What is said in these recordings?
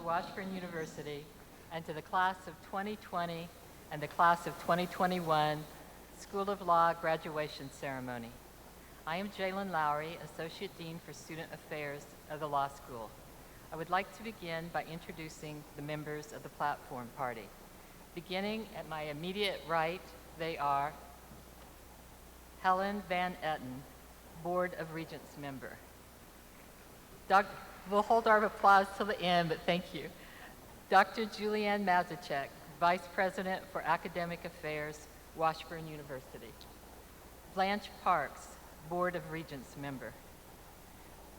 Washburn University and to the class of 2020 and the class of 2021 School of Law graduation ceremony. I am Jalen Lowry, Associate Dean for Student Affairs of the Law School. I would like to begin by introducing the members of the platform party. Beginning at my immediate right, they are Helen Van Etten, Board of Regents member. We'll hold our applause till the end, but thank you. Dr. Julianne Mazachek, Vice President for Academic Affairs, Washburn University. Blanche Parks, Board of Regents member.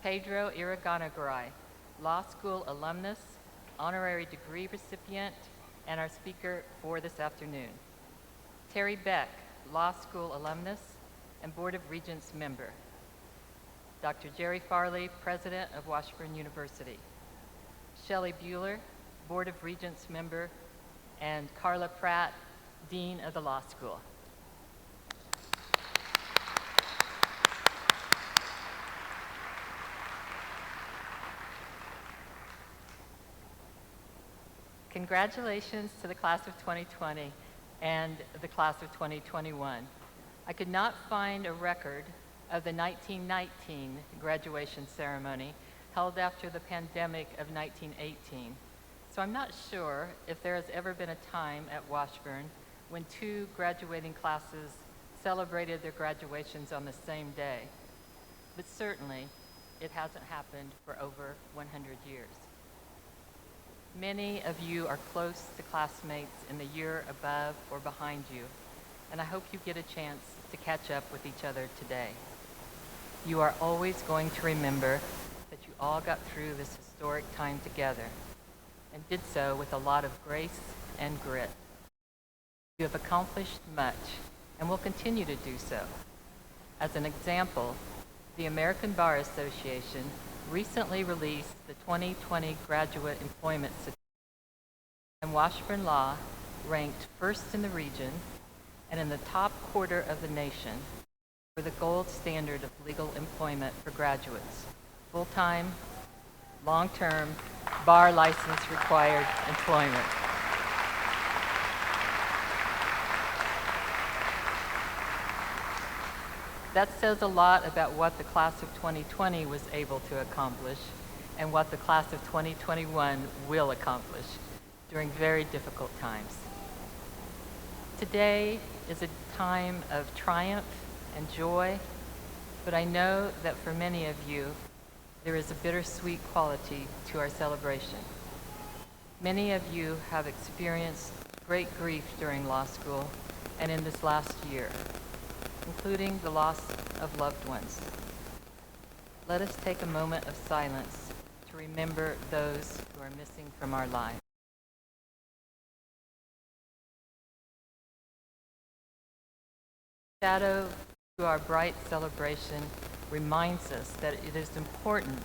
Pedro Irigoyengaray, Law School alumnus, honorary degree recipient, and our speaker for this afternoon. Terry Beck, Law School alumnus and Board of Regents member. Dr. Jerry Farley, President of Washburn University. Shelley Bueller, Board of Regents member, and Carla Pratt, Dean of the Law School. Congratulations to the class of 2020 and the class of 2021. I could not find a record of the 1919 graduation ceremony held after the pandemic of 1918. So I'm not sure if there has ever been a time at Washburn when two graduating classes celebrated their graduations on the same day. But certainly, it hasn't happened for over 100 years. Many of you are close to classmates in the year above or behind you, and I hope you get a chance to catch up with each other today. You are always going to remember that you all got through this historic time together and did so with a lot of grace and grit. You have accomplished much and will continue to do so. As an example, the American Bar Association recently released the 2020 Graduate Employment Certificate, and Washburn Law ranked first in the region and in the top quarter of the nation for the gold standard of legal employment for graduates, full-time, long-term, bar license required employment. That says a lot about what the class of 2020 was able to accomplish and what the class of 2021 will accomplish during very difficult times. Today is a time of triumph and joy, but I know that for many of you, there is a bittersweet quality to our celebration. Many of you have experienced great grief during law school and in this last year, including the loss of loved ones. Let us take a moment of silence to remember those who are missing from our lives. Shadow to our bright celebration reminds us that it is important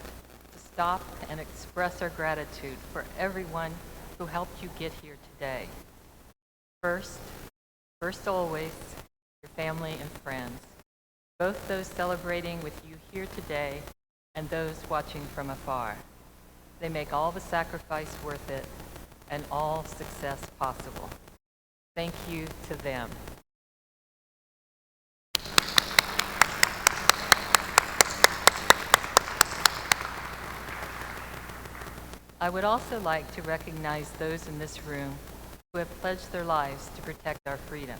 to stop and express our gratitude for everyone who helped you get here today. First always, your family and friends, both those celebrating with you here today and those watching from afar. They make all the sacrifice worth it and all success possible. Thank you to them. I would also like to recognize those in this room who have pledged their lives to protect our freedom.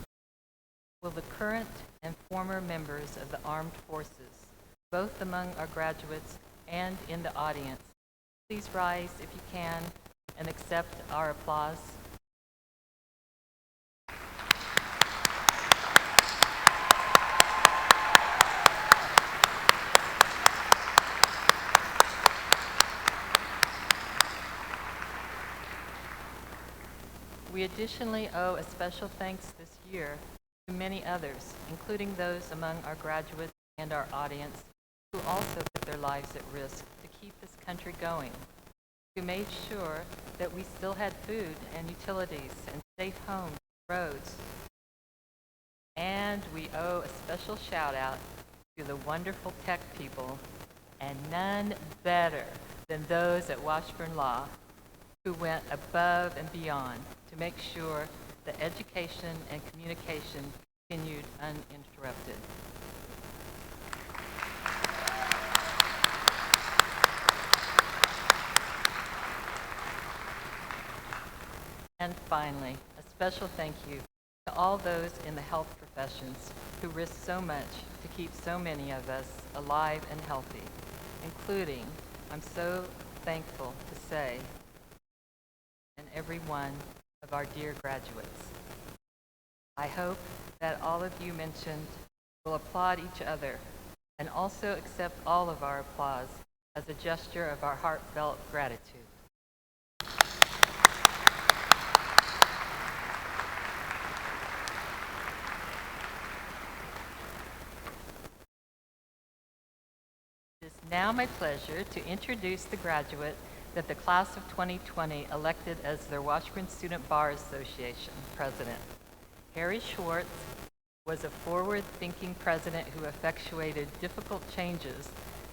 Will the current and former members of the armed forces, both among our graduates and in the audience, please rise if you can and accept our applause. We additionally owe a special thanks this year to many others, including those among our graduates and our audience who also put their lives at risk to keep this country going, who made sure that we still had food and utilities and safe homes and roads. And we owe a special shout out to the wonderful tech people, and none better than those at Washburn Law who went above and beyond to make sure that education and communication continued uninterrupted. And finally, a special thank you to all those in the health professions who risk so much to keep so many of us alive and healthy, including, I'm so thankful to say, and every one of our dear graduates. I hope that all of you mentioned will applaud each other and also accept all of our applause as a gesture of our heartfelt gratitude. It is now my pleasure to introduce the graduate that the class of 2020 elected as their Washburn Student Bar Association president. Harry Schwartz was a forward-thinking president who effectuated difficult changes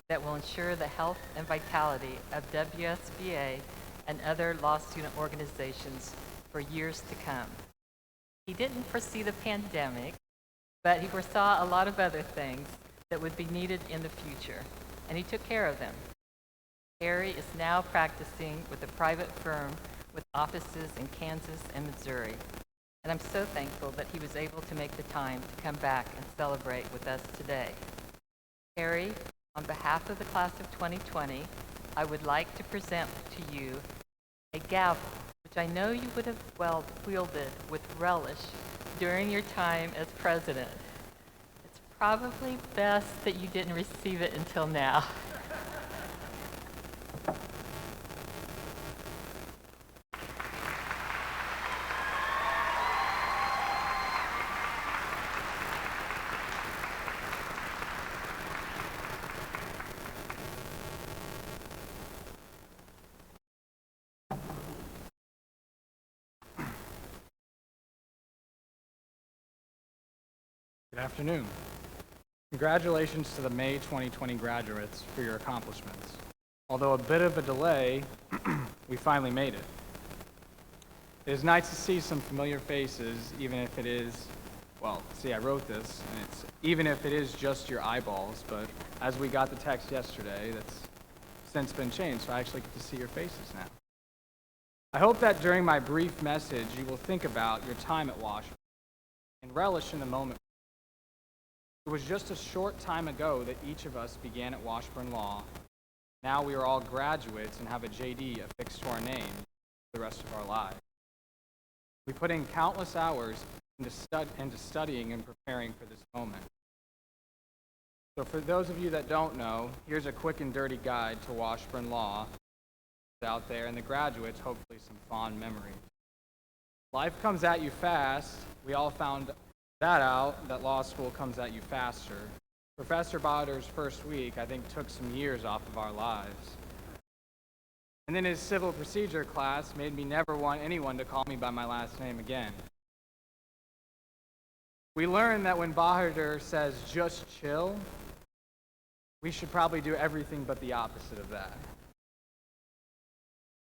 that will ensure the health and vitality of WSBA and other law student organizations for years to come. He didn't foresee the pandemic, but he foresaw a lot of other things that would be needed in the future, and he took care of them. Harry is now practicing with a private firm with offices in Kansas and Missouri. And I'm so thankful that he was able to make the time to come back and celebrate with us today. Harry, on behalf of the class of 2020, I would like to present to you a gavel, which I know you would have wielded with relish during your time as president. It's probably best that you didn't receive it until now. Good afternoon. Congratulations to the May 2020 graduates for your accomplishments. Although a bit of a delay, we finally made it. It is nice to see some familiar faces, even if it is, well, see, I wrote this, and it's even if it is just your eyeballs, but as we got the text yesterday, that's since been changed, so I actually get to see your faces now. I hope that during my brief message, you will think about your time at Washburn and relish in the moment. It was just a short time ago that each of us began at Washburn Law. Now we are all graduates and have a JD affixed to our name for the rest of our lives. We put in countless hours into studying and preparing for this moment. So for those of you that don't know, here's a quick and dirty guide to Washburn Law out there, and the graduates, hopefully some fond memories. Life comes at you fast. We all found that out, that law school comes at you faster. Professor Botter's first week, I think, took some years off of our lives. And then his civil procedure class made me never want anyone to call me by my last name again. We learned that when Bahadur says, just chill, we should probably do everything but the opposite of that.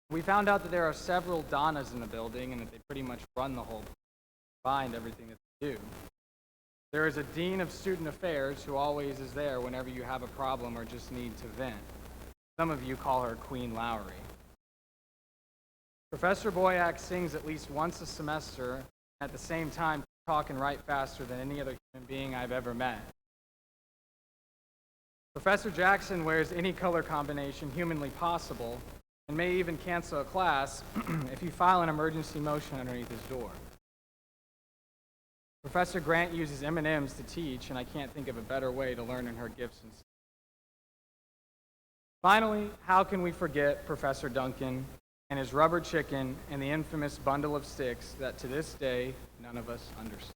We found out that there are several Donnas in the building and that they pretty much run the whole behind everything that they do. There is a dean of student affairs who always is there whenever you have a problem or just need to vent. Some of you call her Queen Lowry. Professor Boyack sings at least once a semester, at the same time talk and write faster than any other human being I've ever met. Professor Jackson wears any color combination humanly possible and may even cancel a class if you file an emergency motion underneath his door. Professor Grant uses M&Ms to teach, and I can't think of a better way to learn in her gifts and skills. Finally, how can we forget Professor Duncan and his rubber chicken and the infamous bundle of sticks that to this day none of us understand?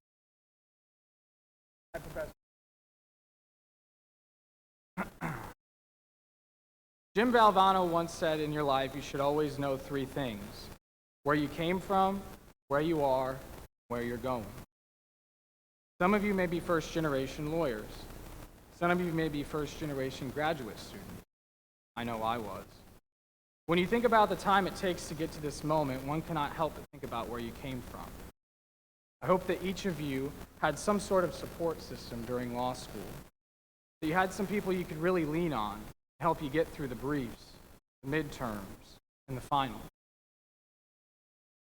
Hi, Professor. Jim Valvano once said, in your life, you should always know three things: where you came from, where you are, where you're going. Some of you may be first-generation lawyers. Some of you may be first-generation graduate students. I know I was. When you think about the time it takes to get to this moment, one cannot help but think about where you came from. I hope that each of you had some sort of support system during law school, that you had some people you could really lean on to help you get through the briefs, the midterms, and the finals.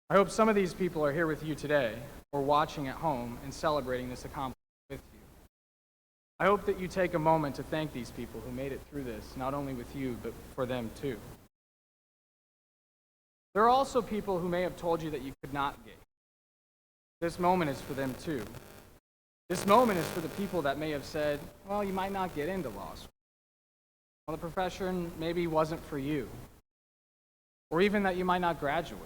I hope some of these people are here with you today, or watching at home and celebrating this accomplishment with you. I hope that you take a moment to thank these people who made it through this, not only with you, but for them too. There are also people who may have told you that you could not get. This moment is for them too. This moment is for the people that may have said, well, you might not get into law school. Well, the profession maybe wasn't for you. Or even that you might not graduate.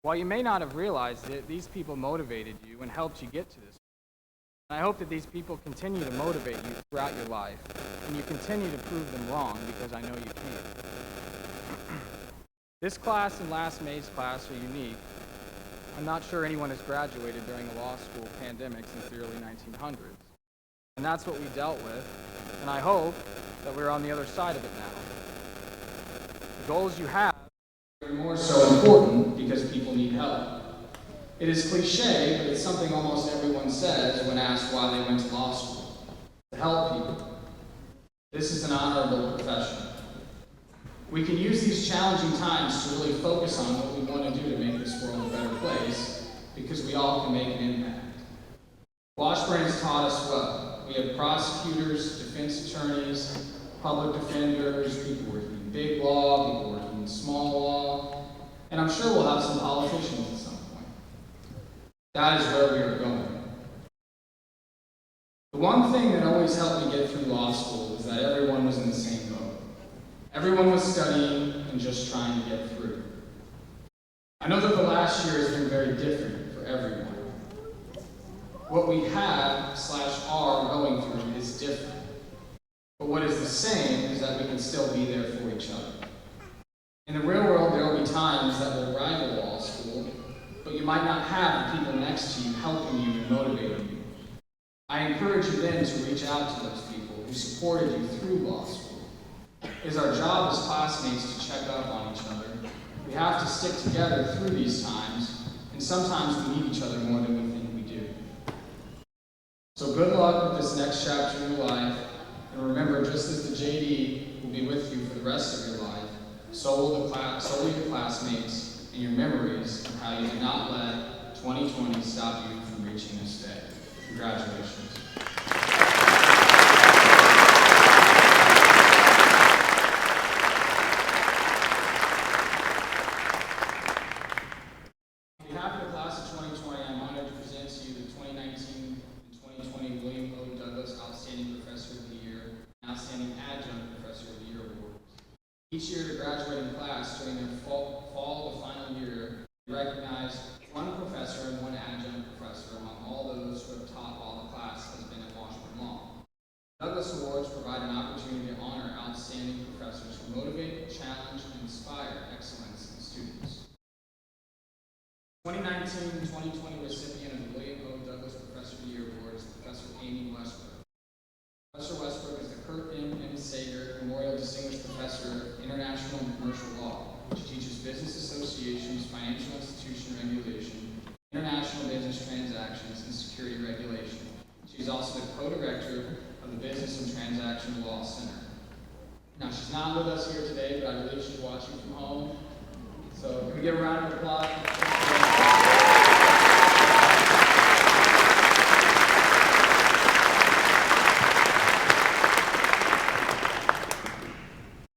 While you may not have realized it, these people motivated you and helped you get to this. And I hope that these people continue to motivate you throughout your life, and you continue to prove them wrong, because I know you can. This class and last May's class are unique. I'm not sure anyone has graduated during a law school pandemic since the early 1900s. And that's what we dealt with, and I hope that we're on the other side of it now. The goals you have are more so important because people need help. It is cliche, but it's something almost everyone says when asked why they went to law school. To help people. This is an honorable profession. We can use these challenging times to really focus on what we want to do to make this world a better place, because we all can make an impact. Washburn has taught us well. We have prosecutors, defense attorneys, public defenders, people working in big law, people working in small law, and I'm sure we'll have some politicians at some point. That is where we are going. The one thing that always helped me get through law school is that everyone was in the same boat. Everyone was studying and just trying to get through. I know that the last year has been very different for everyone. What we have/are going through is different. But what is the same is that we can still be there for each other. In the real world, there will be times that will rival law school, but you might not have the people next to you helping you and motivating you. I encourage you then to reach out to those people who supported you through law school. It is our job as classmates to check up on each other. We have to stick together through these times, and sometimes we need each other more than we think we do. So good luck with this next chapter in your life, and remember, just as the JD will be with you for the rest of your life, so will your classmates and your memories of how you did not let 2020 stop you from reaching this day. Congratulations. Each year, the graduating class during their fall to final year recognize one professor and one adjunct professor among all those who have taught while the class has been at Washburn Law. Douglas Awards provide an opportunity to honor outstanding professors who motivate, challenge, and inspire excellence in students. 2019-2020 recipient of the William O. Douglas Professor of the Year Award is Professor Amy Westbrook. Professor Westbrook is the Kurt M. Sager Memorial Distinguished Professor of International and Commercial Law. She teaches business associations, financial institution regulation, international business transactions, and security regulation. She is also the co-director of the Business and Transaction Law Center. Now, she's not with us here today, but I believe she's watching from home. So can we give a round of applause?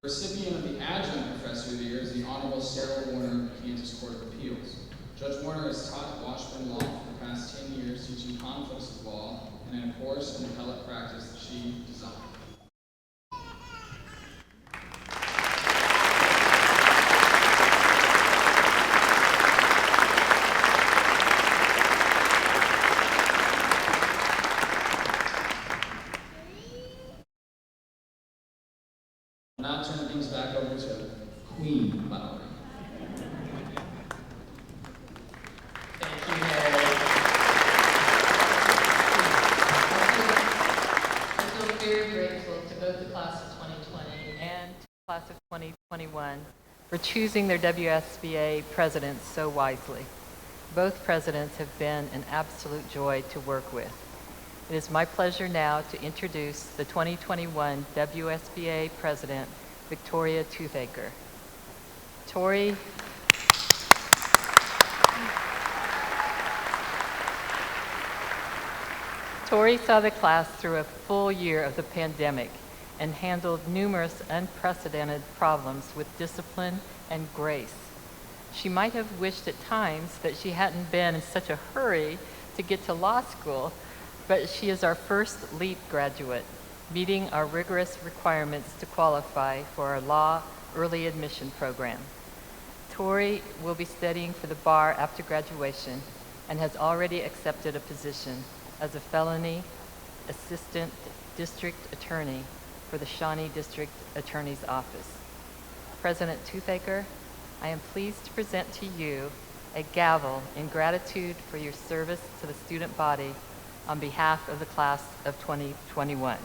Recipient of the Adjunct Professor of the Year is the Honorable Sarah Warner of the Kansas Court of Appeals. Judge Warner has taught Washburn Law for the past 10 years, teaching conflicts of law and in a course in appellate practice that she designed. I'll now turn things back over to Queen Lowry. Thank you, Harry. I feel very grateful to both the class of 2020 and class of 2020. 21 for choosing their WSBA presidents so wisely. Both presidents have been an absolute joy to work with. It is my pleasure now to introduce the 2021 WSBA President, Victoria Toothaker. Tori saw the class through a full year of the pandemic and handled numerous unprecedented problems with discipline and grace. She might have wished at times that she hadn't been in such a hurry to get to law school, but she is our first LEAP graduate, meeting our rigorous requirements to qualify for our law early admission program. Tori will be studying for the bar after graduation and has already accepted a position as a felony assistant district attorney for the Shawnee District Attorney's Office. President Toothaker, I am pleased to present to you a gavel in gratitude for your service to the student body on behalf of the class of 2021.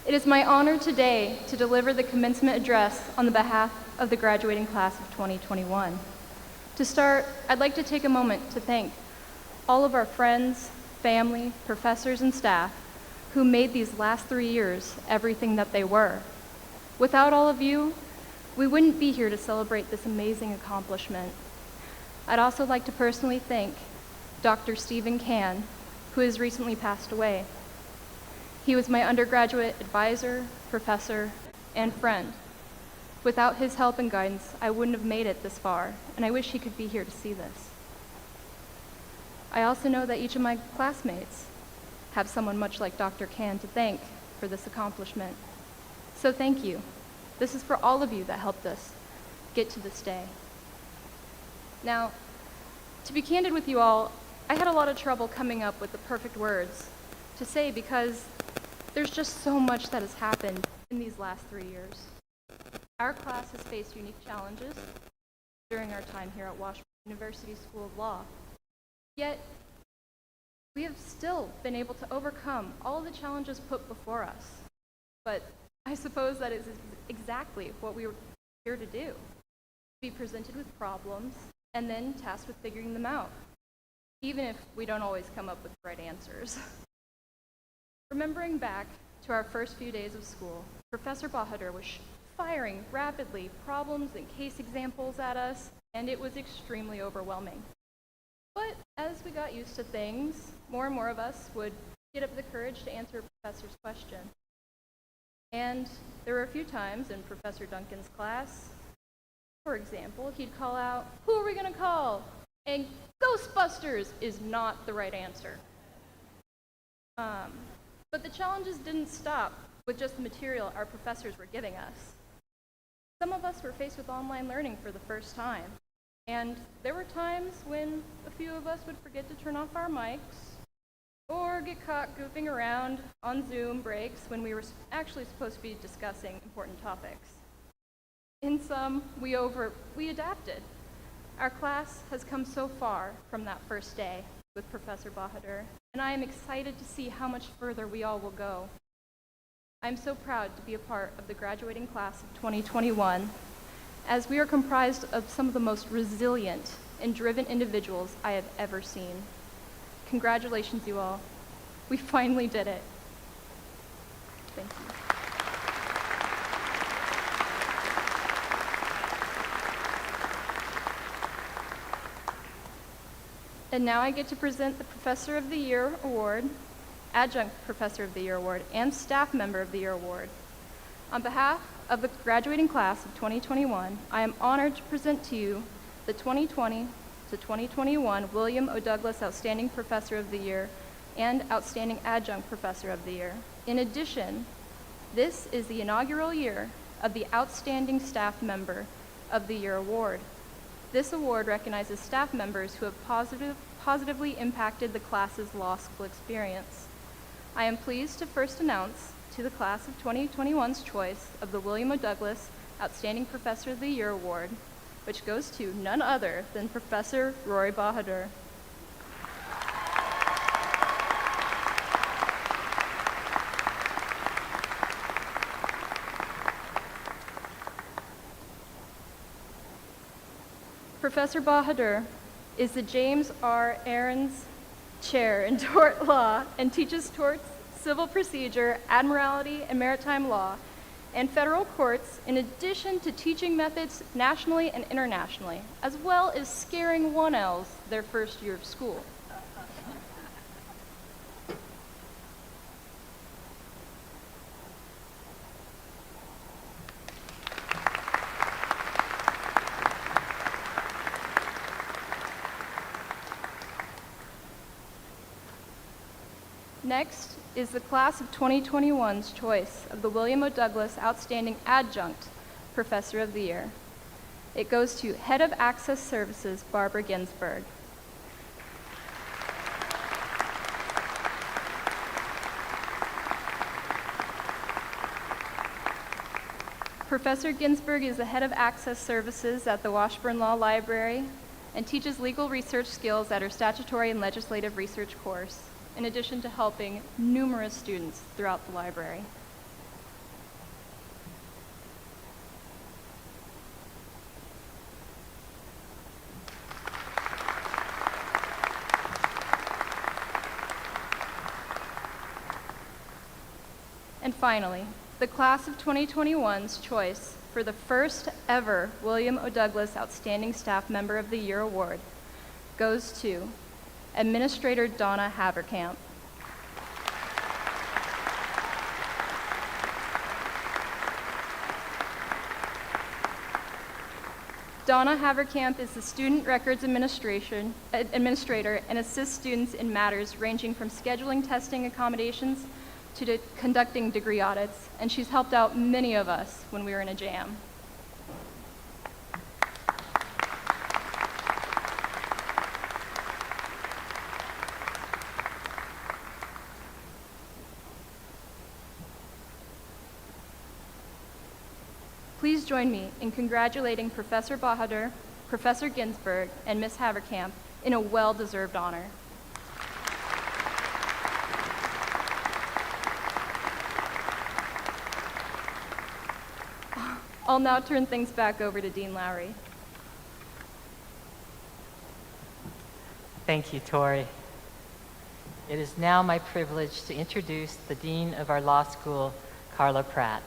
It is my honor today to deliver the commencement address on the behalf of the graduating class of 2021. To start, I'd like to take a moment to thank all of our friends, family, professors, and staff who made these last 3 years everything that they were. Without all of you, we wouldn't be here to celebrate this amazing accomplishment. I'd also like to personally thank Dr. Stephen Can, who has recently passed away. He was my undergraduate advisor, professor, and friend. Without his help and guidance, I wouldn't have made it this far, and I wish he could be here to see this. I also know that each of my classmates have someone much like Dr. Can to thank for this accomplishment. So thank you. This is for all of you that helped us get to this day. Now, to be candid with you all, I had a lot of trouble coming up with the perfect words to say because there's just so much that has happened in these last 3 years. Our class has faced unique challenges during our time here at Washburn University School of Law. Yet, we have still been able to overcome all the challenges put before us. But I suppose that is exactly what we were here to do. Be presented with problems and then tasked with figuring them out, even if we don't always come up with the right answers. Remembering back to our first few days of school, Professor Bahadur was firing rapidly problems and case examples at us, and it was extremely overwhelming. But as we got used to things, more and more of us would get up the courage to answer a professor's question. And there were a few times in Professor Duncan's class, for example, he'd call out, "Who are we going to call?" And Ghostbusters is not the right answer. But the challenges didn't stop with just the material our professors were giving us. Some of us were faced with online learning for the first time, and there were times when a few of us would forget to turn off our mics or get caught goofing around on Zoom breaks when we were actually supposed to be discussing important topics. In some, we adapted. Our class has come so far from that first day with Professor Bahadur, and I am excited to see how much further we all will go. I'm so proud to be a part of the graduating class of 2021, as we are comprised of some of the most resilient and driven individuals I have ever seen. Congratulations, you all. We finally did it. Thank you. And now I get to present the Professor of the Year Award, Adjunct Professor of the Year Award, and Staff Member of the Year Award. On behalf of the graduating class of 2021, I am honored to present to you the 2020 to 2021 William O. Douglas Outstanding Professor of the Year and Outstanding Adjunct Professor of the Year. In addition, this is the inaugural year of the Outstanding Staff Member of the Year award. This award recognizes staff members who have positively impacted the class's law school experience. I am pleased to first announce to the class of 2021's choice of the William O. Douglas Outstanding Professor of the Year award, which goes to none other than Professor Roy Bahadur. Professor Bahadur is the James R. Ahrens Chair in Tort Law and teaches torts, civil procedure, admiralty, and maritime law, and federal courts, in addition to teaching methods nationally and internationally, as well as scaring 1Ls their first year of school. Next is the class of 2021's choice of the William O. Douglas Outstanding Adjunct Professor of the Year. It goes to Head of Access Services, Barbara Ginsburg. Professor Ginsburg is the Head of Access Services at the Washburn Law Library and teaches legal research skills at her statutory and legislative research course, in addition to helping numerous students throughout the library. And finally, the class of 2021's choice for the first ever William O. Douglas Outstanding Staff Member of the Year award goes to Administrator Donna Haverkamp. Donna Haverkamp is the Student Records Administrator and assists students in matters ranging from scheduling testing accommodations to conducting degree audits, and she's helped out many of us when we were in a jam. Please join me in congratulating Professor Bahadur, Professor Ginsburg, and Ms. Haverkamp in a well-deserved honor. I'll now turn things back over to Dean Lowry. Thank you, Tori. It is now my privilege to introduce the Dean of our law school, Carla Pratt.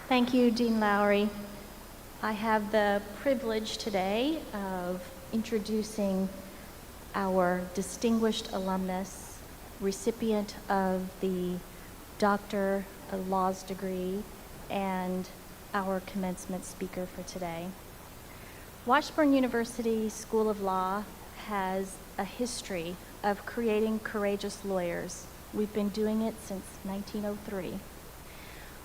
Thank you, Dean Lowry. I have the privilege today of introducing our distinguished alumnus, recipient of the Doctor of Laws degree, and our commencement speaker for today. Washburn University School of Law has a history of creating courageous lawyers. We've been doing it since 1903.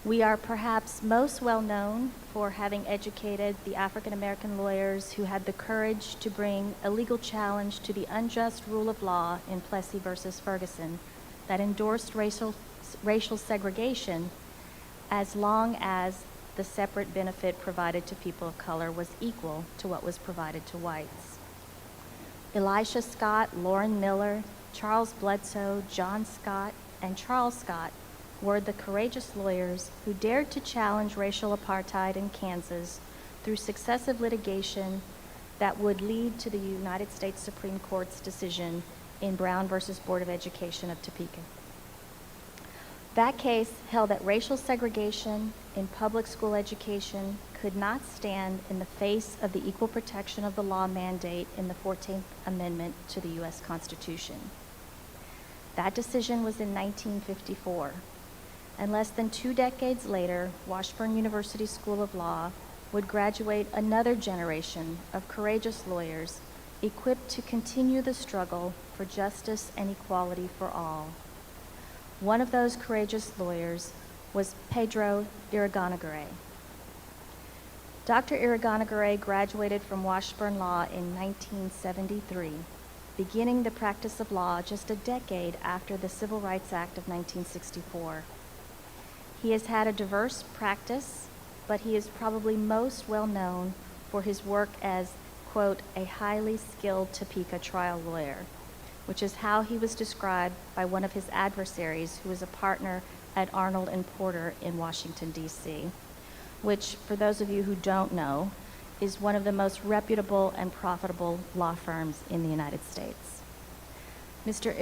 We are perhaps most well known for having educated the African American lawyers who had the courage to bring a legal challenge to the unjust rule of law in Plessy versus Ferguson that endorsed racial segregation as long as the separate benefit provided to people of color was equal to what was provided to whites. Elisha Scott, Lauren Miller, Charles Bledsoe, John Scott, and Charles Scott were the courageous lawyers who dared to challenge racial apartheid in Kansas through successive litigation that would lead to the United States Supreme Court's decision in Brown versus Board of Education of Topeka. That case held that racial segregation in public school education could not stand in the face of the equal protection of the law mandate in the 14th Amendment to the U.S. Constitution. That decision was in 1954. And less than 2 decades later, Washburn University School of Law would graduate another generation of courageous lawyers equipped to continue the struggle for justice and equality for all. One of those courageous lawyers was Pedro Irigoyen. Dr. Irigoyen graduated from Washburn Law in 1973, beginning the practice of law just a decade after the Civil Rights Act of 1964. He has had a diverse practice, but he is probably most well known for his work as, quote, a highly skilled Topeka trial lawyer, which is how he was described by one of his adversaries who was a partner at Arnold and Porter in Washington, D.C., which, for those of you who don't know, is one of the most reputable and profitable law firms in the United States. Mr.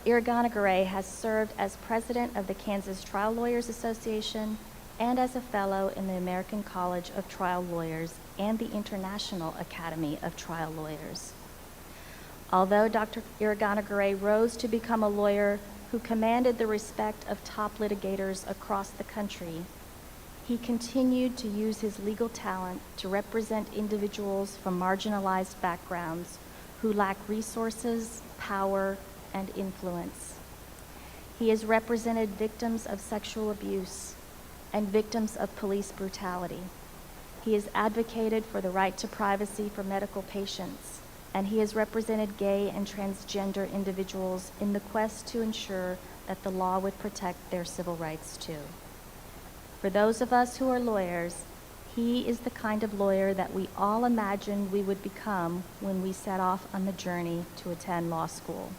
Irigoyen has served as president of the Kansas Trial Lawyers Association and as a fellow in the American College of Trial Lawyers and the International Academy of Trial Lawyers. Although Dr. Irigoyen rose to become a lawyer who commanded the respect of top litigators across the country, he continued to use his legal talent to represent individuals from marginalized backgrounds who lack resources, power, and influence. He has represented victims of sexual abuse and victims of police brutality. He has advocated for the right to privacy for medical patients, and he has represented gay and transgender individuals in the quest to ensure that the law would protect their civil rights too. For those of us who are lawyers, he is the kind of lawyer that we all imagined we would become when we set off on the journey to attend law school.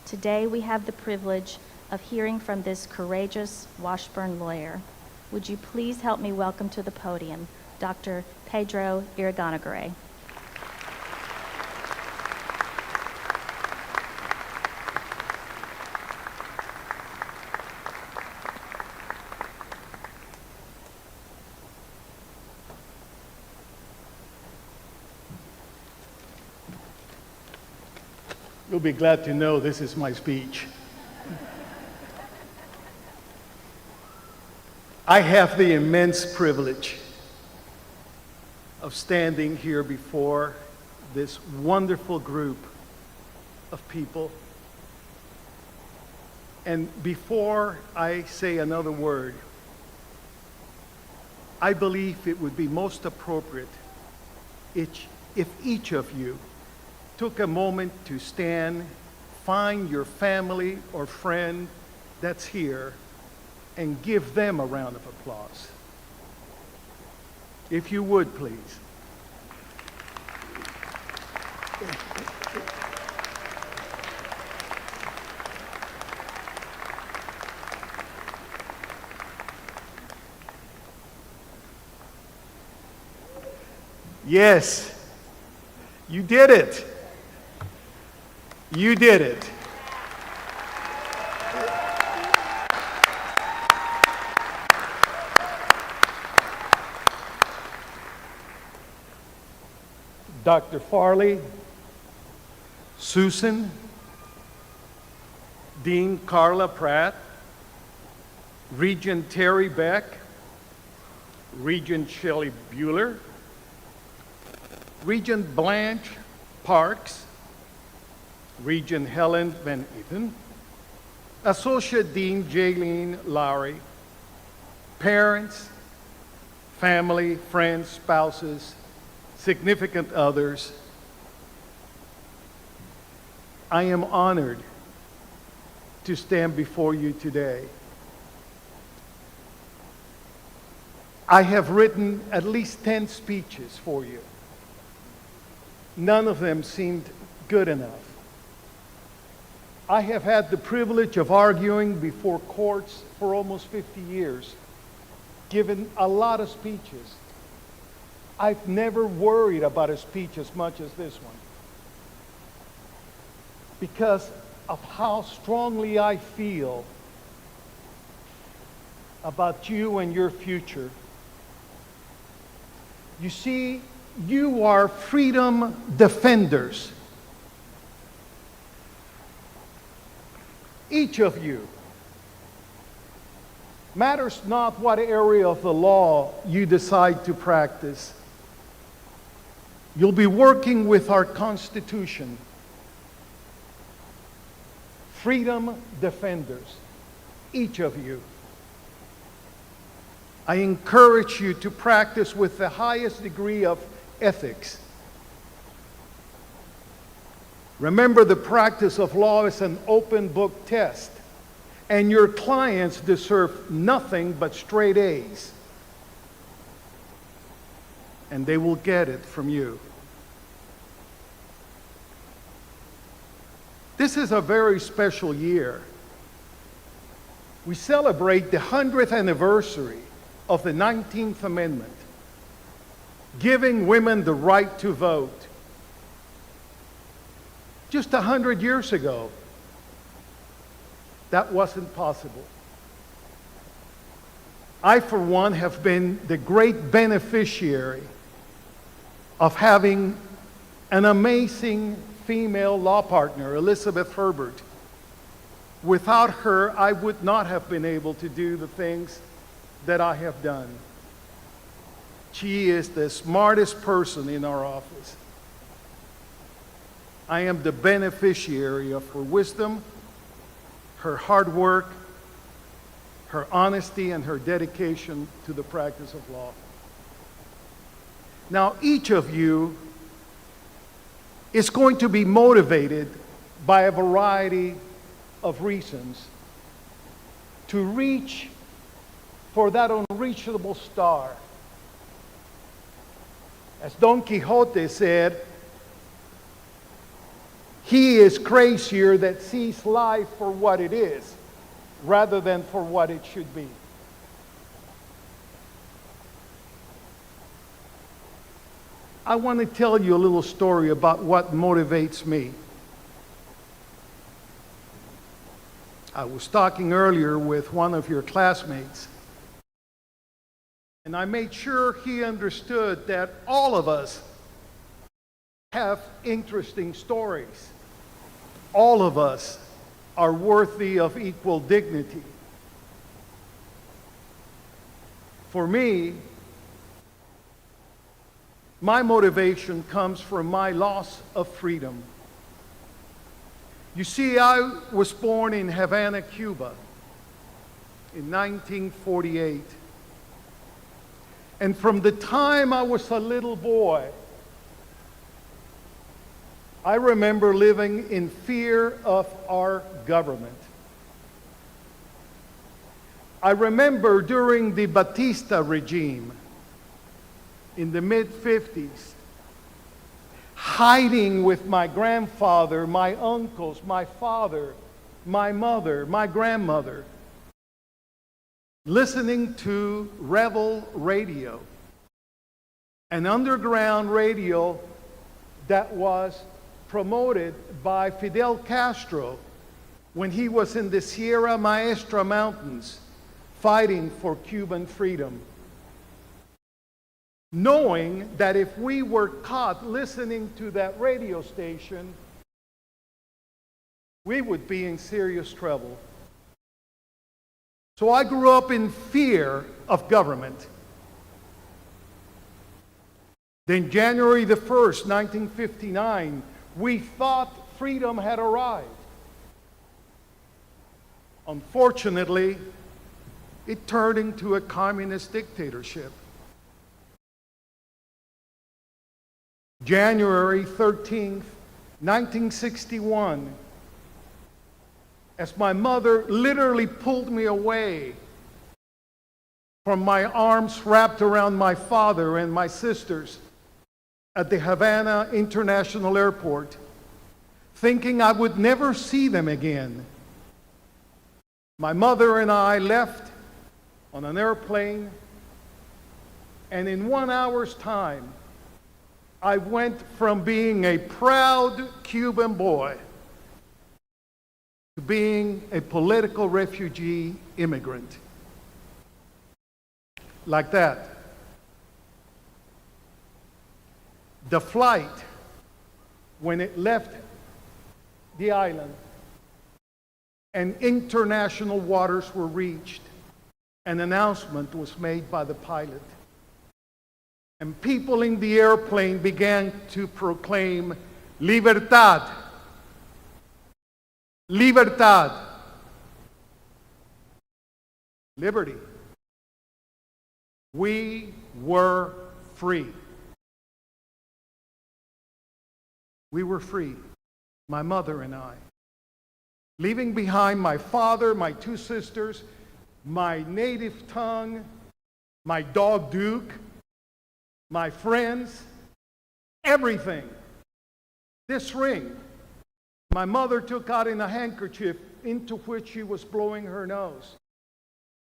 Today, we have the privilege of hearing from this courageous Washburn lawyer. Would you please help me welcome to the podium Dr. Pedro Irigoyen. You'll be glad to know this is my speech. I have the immense privilege of standing here before this wonderful group of people. And before I say another word, I believe it would be most appropriate if each of you took a moment to stand, find your family or friend that's here, and give them a round of applause. If you would, please. Yes, you did it. You did it. Dr. Farley, Susan, Dean Carla Pratt, Regent Terry Beck, Regent Shelley Bueller, Regent Blanche Parks, Regent Helen Van Eaton, Associate Dean Jaylene Lowry, parents, family, friends, spouses, significant others, I am honored to stand before you today. I have written at least 10 speeches for you. None of them seemed good enough. I have had the privilege of arguing before courts for almost 50 years, given a lot of speeches. I've never worried about a speech as much as this one, because of how strongly I feel about you and your future. You see, you are freedom defenders. Each of you. Matters not what area of the law you decide to practice. You'll be working with our Constitution. Freedom defenders, each of you. I encourage you to practice with the highest degree of ethics. Remember, the practice of law is an open book test, and your clients deserve nothing but straight A's. And they will get it from you. This is a very special year. We celebrate the 100th anniversary of the 19th Amendment, giving women the right to vote. Just 100 years ago, that wasn't possible. I, for one, have been the great beneficiary of having an amazing female law partner, Elizabeth Herbert. Without her, I would not have been able to do the things that I have done. She is the smartest person in our office. I am the beneficiary of her wisdom, her hard work, her honesty, and her dedication to the practice of law. Now, each of you is going to be motivated by a variety of reasons to reach for that unreachable star. As Don Quixote said, he is crazier that sees life for what it is rather than for what it should be. I want to tell you a little story about what motivates me. I was talking earlier with one of your classmates, and I made sure he understood that all of us have interesting stories. All of us are worthy of equal dignity. For me, my motivation comes from my loss of freedom. You see, I was born in Havana, Cuba in 1948. And from the time I was a little boy, I remember living in fear of our government. I remember during the Batista regime in the mid-50s, hiding with my grandfather, my uncles, my father, my mother, my grandmother, listening to Rebel radio, an underground radio that was promoted by Fidel Castro when he was in the Sierra Maestra Mountains fighting for Cuban freedom. Knowing that if we were caught listening to that radio station, we would be in serious trouble. So I grew up in fear of government. Then January the 1st, 1959, we thought freedom had arrived. Unfortunately, it turned into a communist dictatorship. January 13th, 1961, as my mother literally pulled me away from my arms wrapped around my father and my sisters at the Havana International Airport, thinking I would never see them again. My mother and I left on an airplane, and in 1 hour's time, I went from being a proud Cuban boy to being a political refugee immigrant. Like that. The flight, when it left the island and international waters were reached, an announcement was made by the pilot. And people in the airplane began to proclaim, Libertad, Libertad, liberty. We were free. We were free, my mother and I, leaving behind my father, my two sisters, my native tongue, my dog Duke, my friends, everything. This ring, my mother took out in a handkerchief into which she was blowing her nose.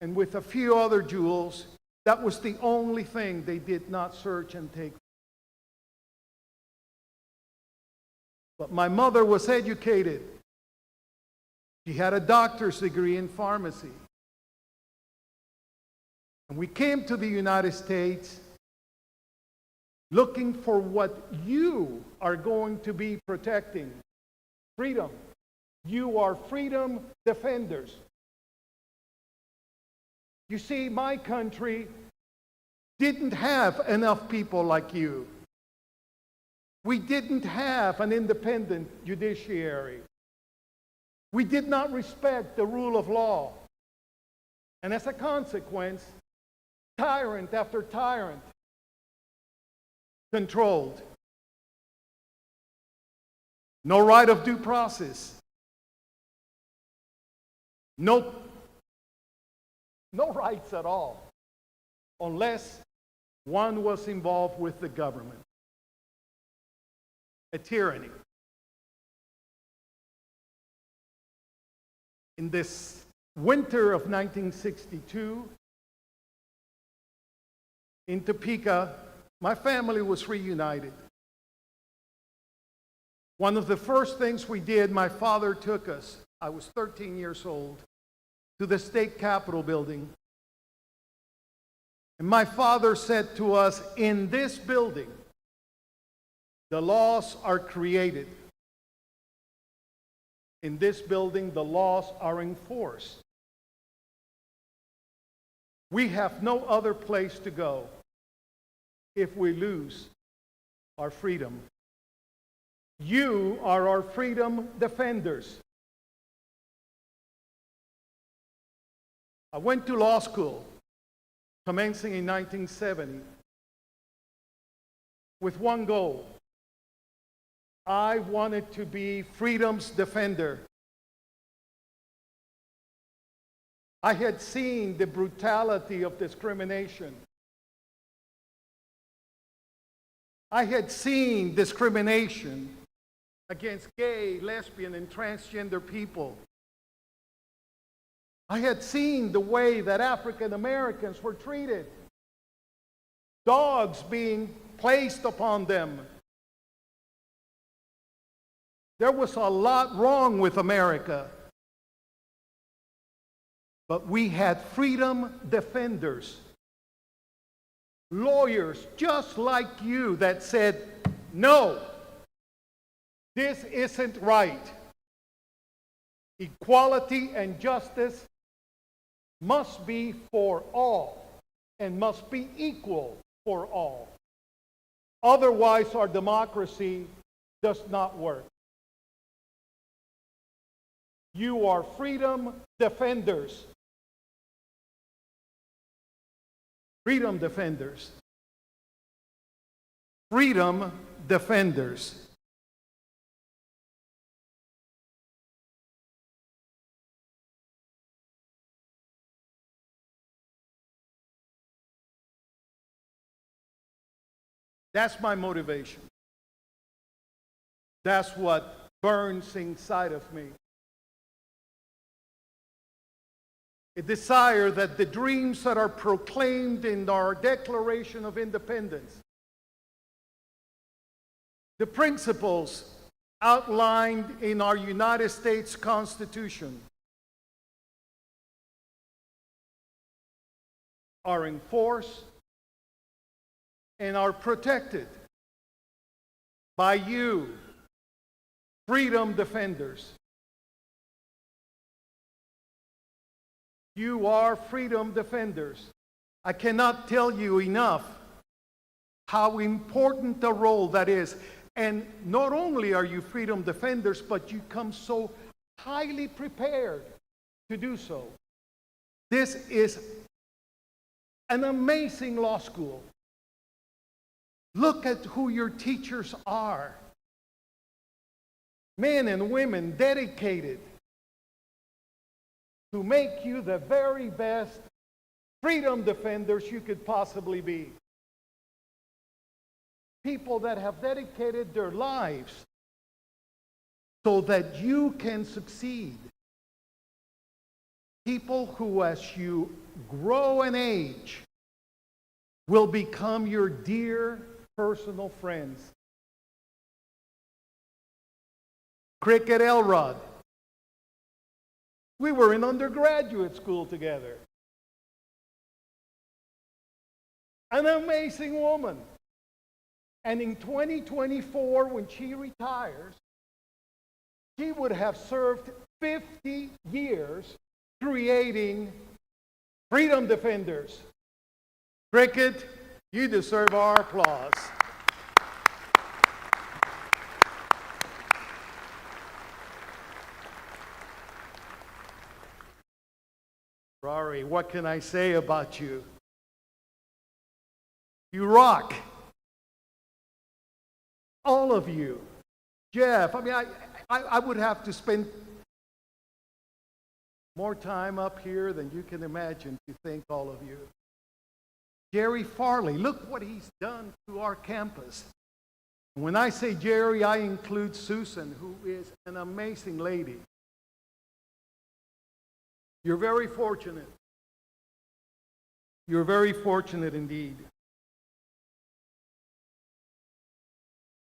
And with a few other jewels, that was the only thing they did not search and take. But my mother was educated. She had a doctor's degree in pharmacy. And we came to the United States looking for what you are going to be protecting. Freedom. You are freedom defenders. You see, my country didn't have enough people like you. We didn't have an independent judiciary. We did not respect the rule of law. And as a consequence, tyrant after tyrant controlled. No right of due process. No rights at all, unless one was involved with the government. A tyranny. In this winter of 1962, in Topeka, my family was reunited. One of the first things we did, my father took us, I was 13 years old, to the state capitol building. And my father said to us, in this building, the laws are created. In this building, the laws are enforced. We have no other place to go if we lose our freedom. You are our freedom defenders. I went to law school, commencing in 1970, with one goal. I wanted to be freedom's defender. I had seen the brutality of discrimination. I had seen discrimination against gay, lesbian, and transgender people. I had seen the way that African Americans were treated. Dogs being placed upon them. There was a lot wrong with America. But we had freedom defenders. Lawyers just like you that said, no, this isn't right. Equality and justice must be for all and must be equal for all. Otherwise, our democracy does not work. You are freedom defenders. Freedom defenders. Freedom defenders. That's my motivation. That's what burns inside of me. A desire that the dreams that are proclaimed in our Declaration of Independence, the principles outlined in our United States Constitution, are enforced and are protected by you, freedom defenders. You are freedom defenders. I cannot tell you enough how important a role that is. And not only are you freedom defenders, but you come so highly prepared to do so. This is an amazing law school. Look at who your teachers are. Men and women dedicated to make you the very best freedom defenders you could possibly be. People that have dedicated their lives so that you can succeed. People who, as you grow in age, will become your dear personal friends. Cricket Elrod. We were in undergraduate school together. An amazing woman. And in 2024, when she retires, she would have served 50 years creating freedom defenders. Cricket, you deserve our applause. Rory, what can I say about you? You rock. All of you. Jeff, I mean, I would have to spend more time up here than you can imagine to thank all of you. Jerry Farley, look what he's done to our campus. When I say Jerry, I include Susan, who is an amazing lady. You're very fortunate. You're very fortunate indeed.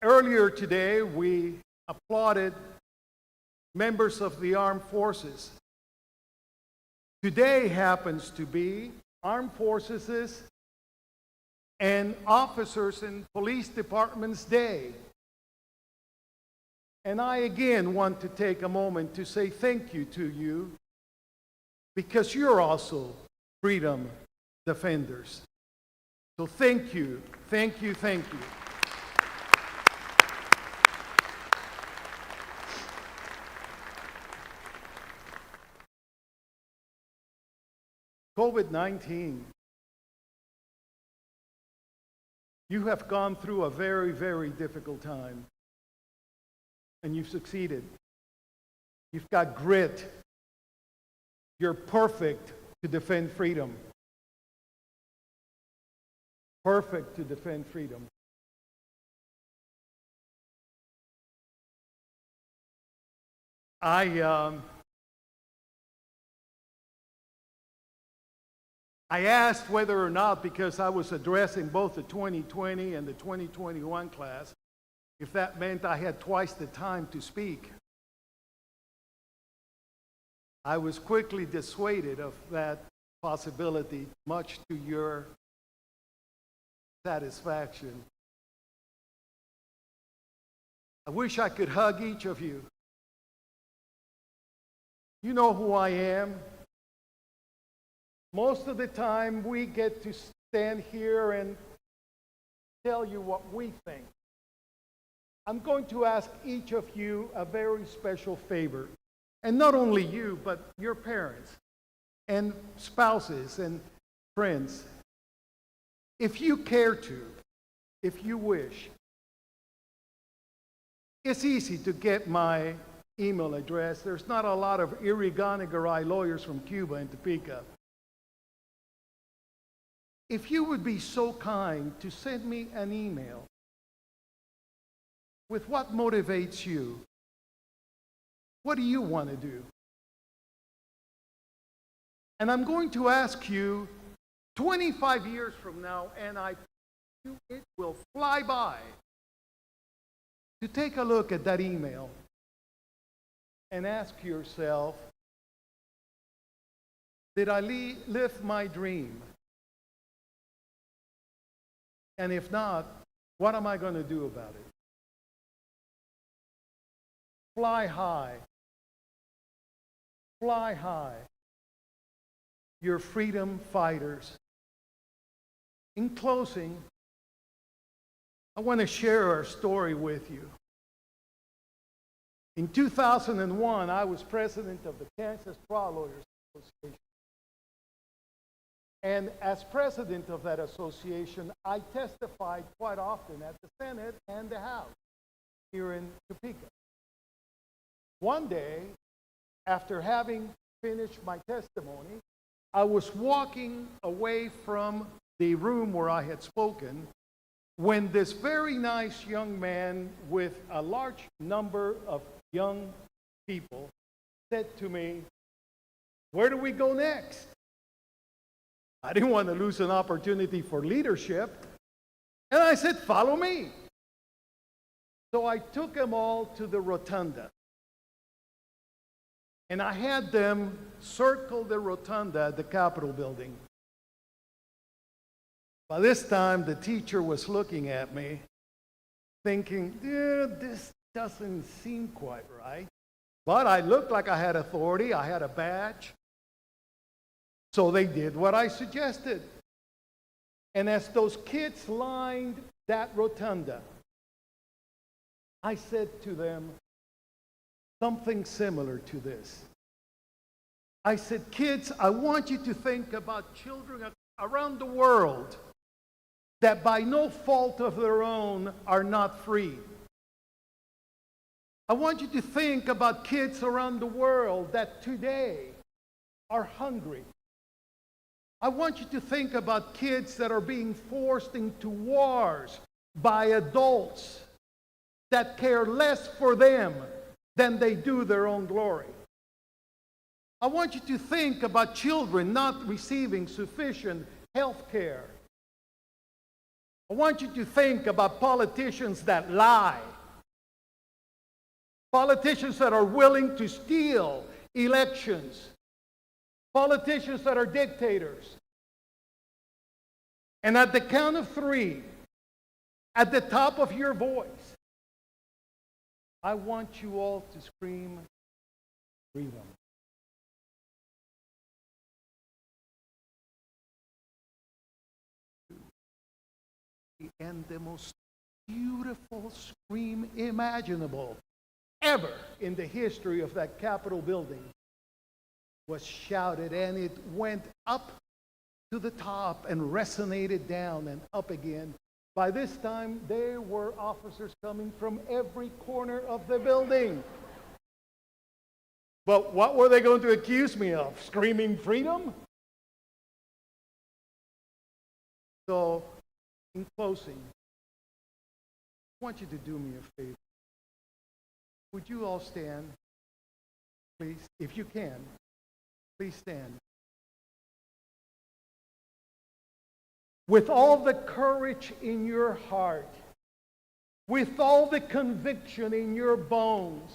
Earlier today, we applauded members of the armed forces. Today happens to be Armed Forces and Officers in Police Departments Day. And I again want to take a moment to say thank you to you, because you're also freedom defenders. So thank you, thank you, thank you. COVID-19. You have gone through a very, very difficult time, and you've succeeded. You've got grit. You're perfect to defend freedom. Perfect to defend freedom. I asked whether or not, because I was addressing both the 2020 and the 2021 class, if that meant I had twice the time to speak. I was quickly dissuaded of that possibility, much to your satisfaction. I wish I could hug each of you. You know who I am. Most of the time, we get to stand here and tell you what we think. I'm going to ask each of you a very special favor. And not only you, but your parents and spouses and friends. If you care to, if you wish, it's easy to get my email address. There's not a lot of Irigaray lawyers from Cuba in Topeka. If you would be so kind to send me an email with what motivates you, what do you want to do? And I'm going to ask you 25 years from now, and it will fly by, to take a look at that email and ask yourself, did I live my dream? And if not, what am I going to do about it? Fly high. Fly high. You're freedom fighters. In closing, I want to share our story with you. In 2001, I was president of the Kansas Trial Lawyers Association. And as president of that association, I testified quite often at the Senate and the House here in Topeka. One day, after having finished my testimony, I was walking away from the room where I had spoken when this very nice young man with a large number of young people said to me, "Where do we go next?" I didn't want to lose an opportunity for leadership, and I said, "Follow me." So I took them all to the rotunda, and I had them circle the rotunda at the Capitol building. By this time, the teacher was looking at me, thinking, this doesn't seem quite right. But I looked like I had authority, I had a badge. So they did what I suggested. And as those kids lined that rotunda, I said to them something similar to this. I said, "Kids, I want you to think about children around the world that by no fault of their own are not free. I want you to think about kids around the world that today are hungry. I want you to think about kids that are being forced into wars by adults that care less for them than they do their own glory. I want you to think about children not receiving sufficient health care. I want you to think about politicians that lie. Politicians that are willing to steal elections. Politicians that are dictators. And at the count of 3, at the top of your voice, I want you all to scream freedom." And the most beautiful scream imaginable ever in the history of that Capitol building was shouted, and it went up to the top and resonated down and up again. By this time, there were officers coming from every corner of the building. But what were they going to accuse me of? Screaming freedom? So, in closing, I want you to do me a favor. Would you all stand, please? If you can, please stand. With all the courage in your heart, with all the conviction in your bones,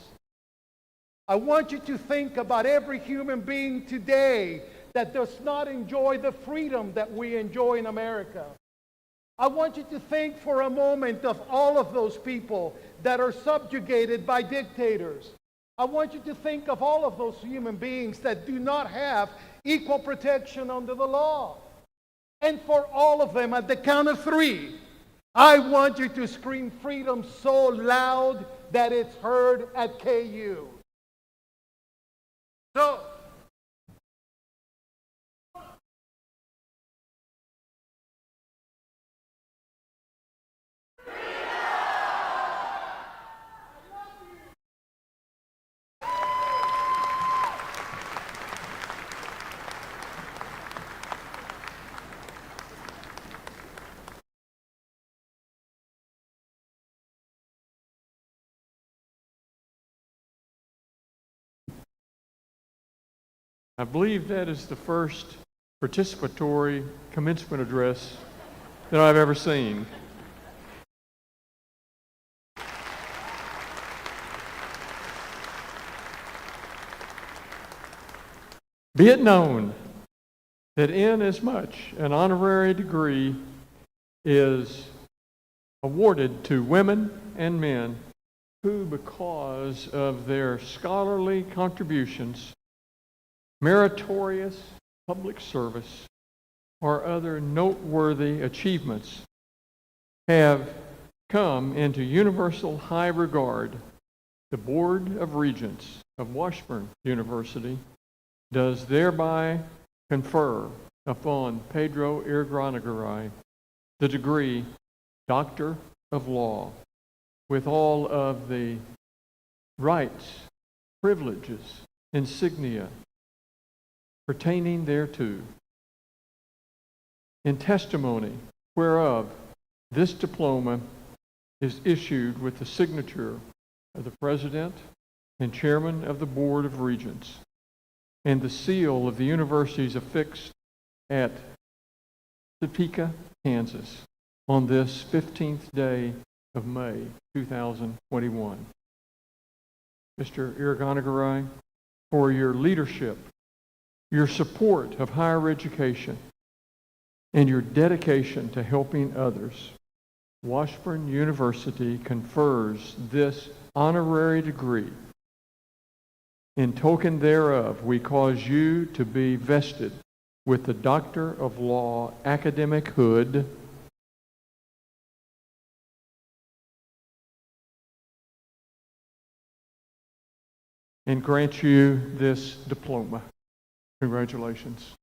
I want you to think about every human being today that does not enjoy the freedom that we enjoy in America. I want you to think for a moment of all of those people that are subjugated by dictators. I want you to think of all of those human beings that do not have equal protection under the law. And for all of them, at the count of 3, I want you to scream freedom so loud that it's heard at KU. So, I believe that is the first participatory commencement address that I've ever seen. Be it known that inasmuch an honorary degree is awarded to women and men who, because of their scholarly contributions, meritorious public service, or other noteworthy achievements, have come into universal high regard, the Board of Regents of Washburn University does thereby confer upon Pedro Irgranagaray the degree Doctor of Law with all of the rights, privileges, insignia pertaining thereto, in testimony whereof this diploma is issued with the signature of the President and Chairman of the Board of Regents, and the seal of the university is affixed at Topeka, Kansas, on this 15th day of May, 2021. Mr. Irganagaraj, for your leadership, your support of higher education, and your dedication to helping others, Washburn University confers this honorary degree. In token thereof, we cause you to be vested with the Doctor of Law academic hood and grant you this diploma. Congratulations.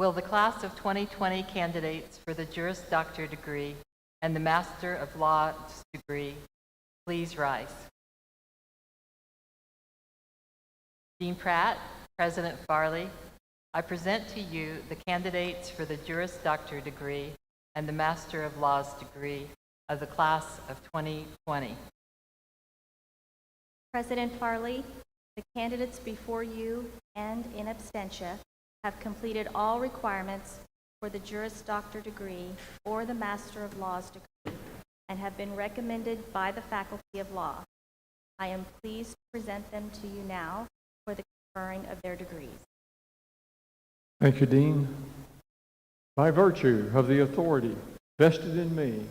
Will the class of 2020 candidates for the Juris Doctor degree and the Master of Laws degree please rise? Dean Pratt, President Farley, I present to you the candidates for the Juris Doctor degree and the Master of Laws degree of the class of 2020. President Farley, the candidates before you and in absentia have completed all requirements for the Juris Doctor degree or the Master of Laws degree and have been recommended by the Faculty of Law. I am pleased to present them to you now for the conferring of their degrees. Thank you, Dean. By virtue of the authority vested in me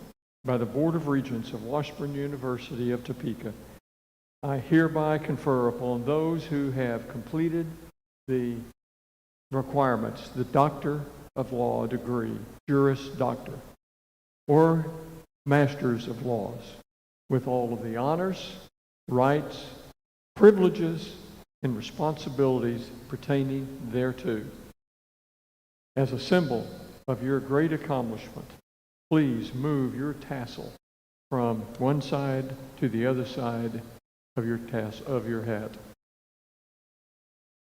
by the Board of Regents of Washburn University of Topeka, I hereby confer upon those who have completed the requirements, the Doctor of Law degree, Juris Doctor, or Masters of Laws, with all of the honors, rights, privileges, and responsibilities pertaining thereto. As a symbol of your great accomplishment, please move your tassel from one side to the other side of your hat.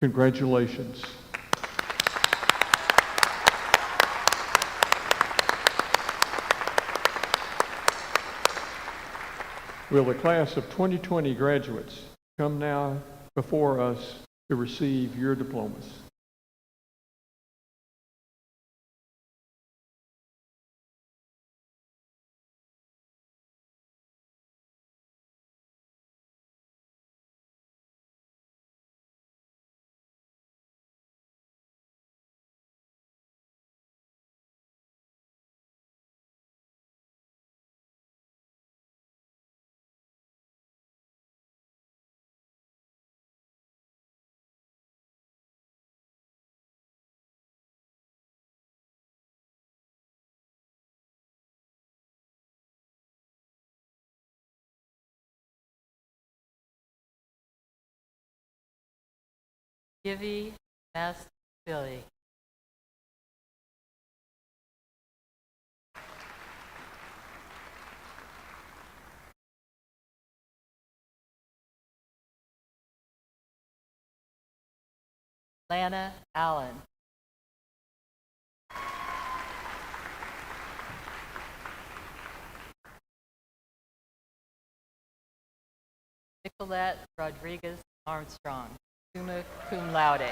Congratulations. Will the class of 2020 graduates come now before us to receive your diplomas? Givy S. Billy. Lana Allen. Nicolette Rodriguez Armstrong, summa cum laude.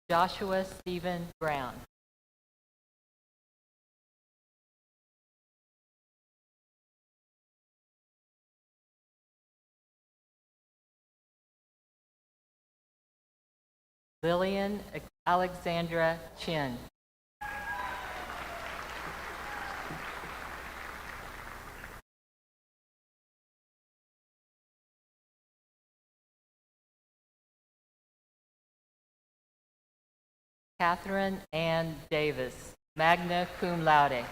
Joshua Stephen Brown. Lillian Alexandra Chin. Catherine Ann Davis, magna cum laude.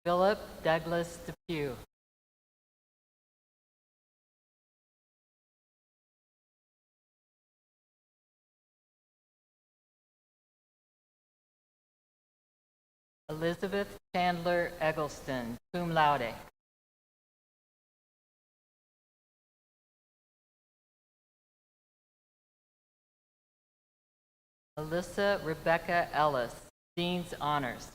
Philip Douglas Depew. Elizabeth Chandler Eggleston, cum laude. Alyssa Rebecca Ellis, Dean's Honors.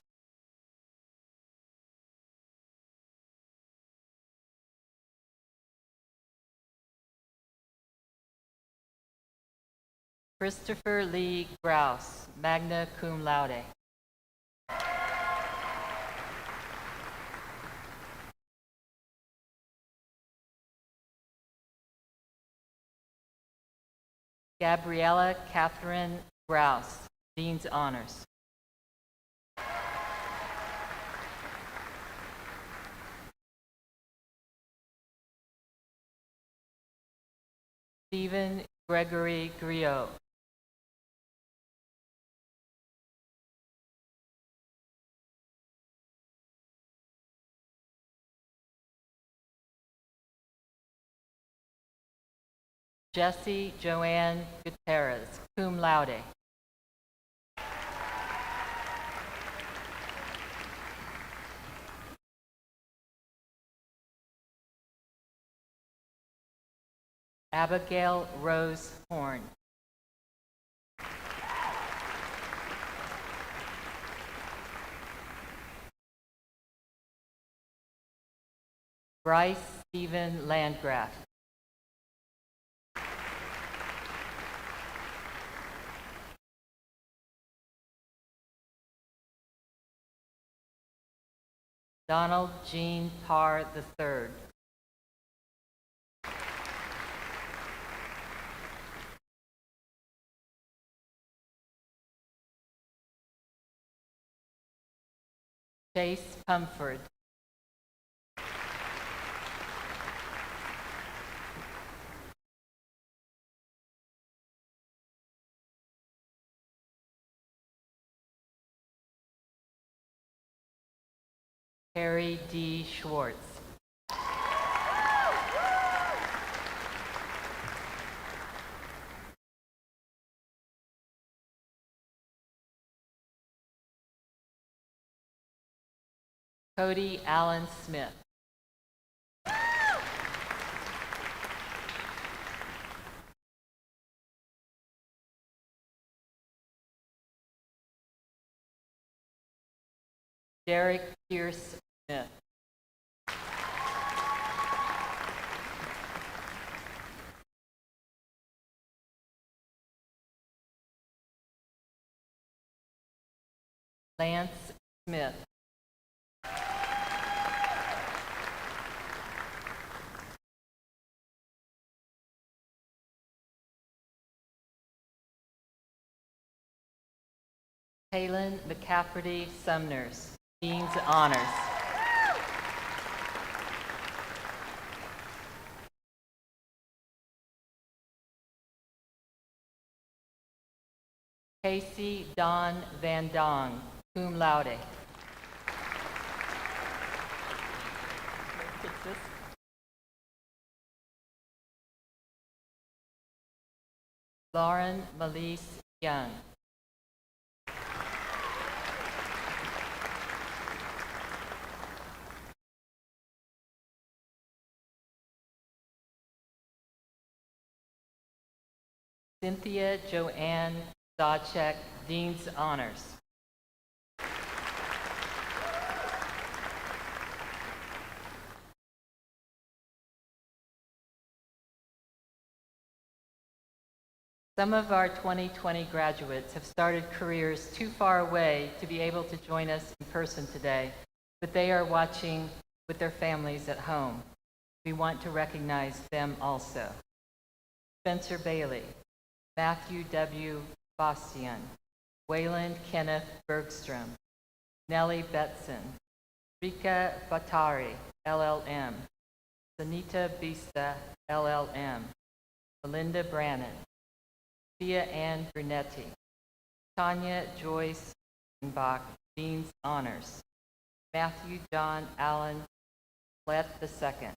Christopher Lee Grouse, magna cum laude. Gabriella Catherine Grouse, Dean's Honors. Stephen Gregory Griot. Jessie Joanne Gutierrez, cum laude. Abigail Rose Horn. Bryce Stephen Landgraf. Donald Jean Parr III. Chase Comfort. Harry D. Schwartz. Cody Allen Smith. Derek Pierce Smith. Lance Smith. Halen McCafferty Sumners, Dean's Honors. Casey Don Van Dong, cum laude. Lauren Melise Young. Cynthia Joanne Dodchek, Dean's Honors. Some of our 2020 graduates have started careers too far away to be able to join us in person today, but they are watching with their families at home. We want to recognize them also. Spencer Bailey, Matthew W. Bastian, Wayland Kenneth Bergstrom, Nellie Betson, Rika Batari, LLM, Sanita Bista, LLM, Melinda Brannon, Thea Ann Brunetti, Tanya Joyce Bach, Dean's Honors, Matthew John Allen Flett II,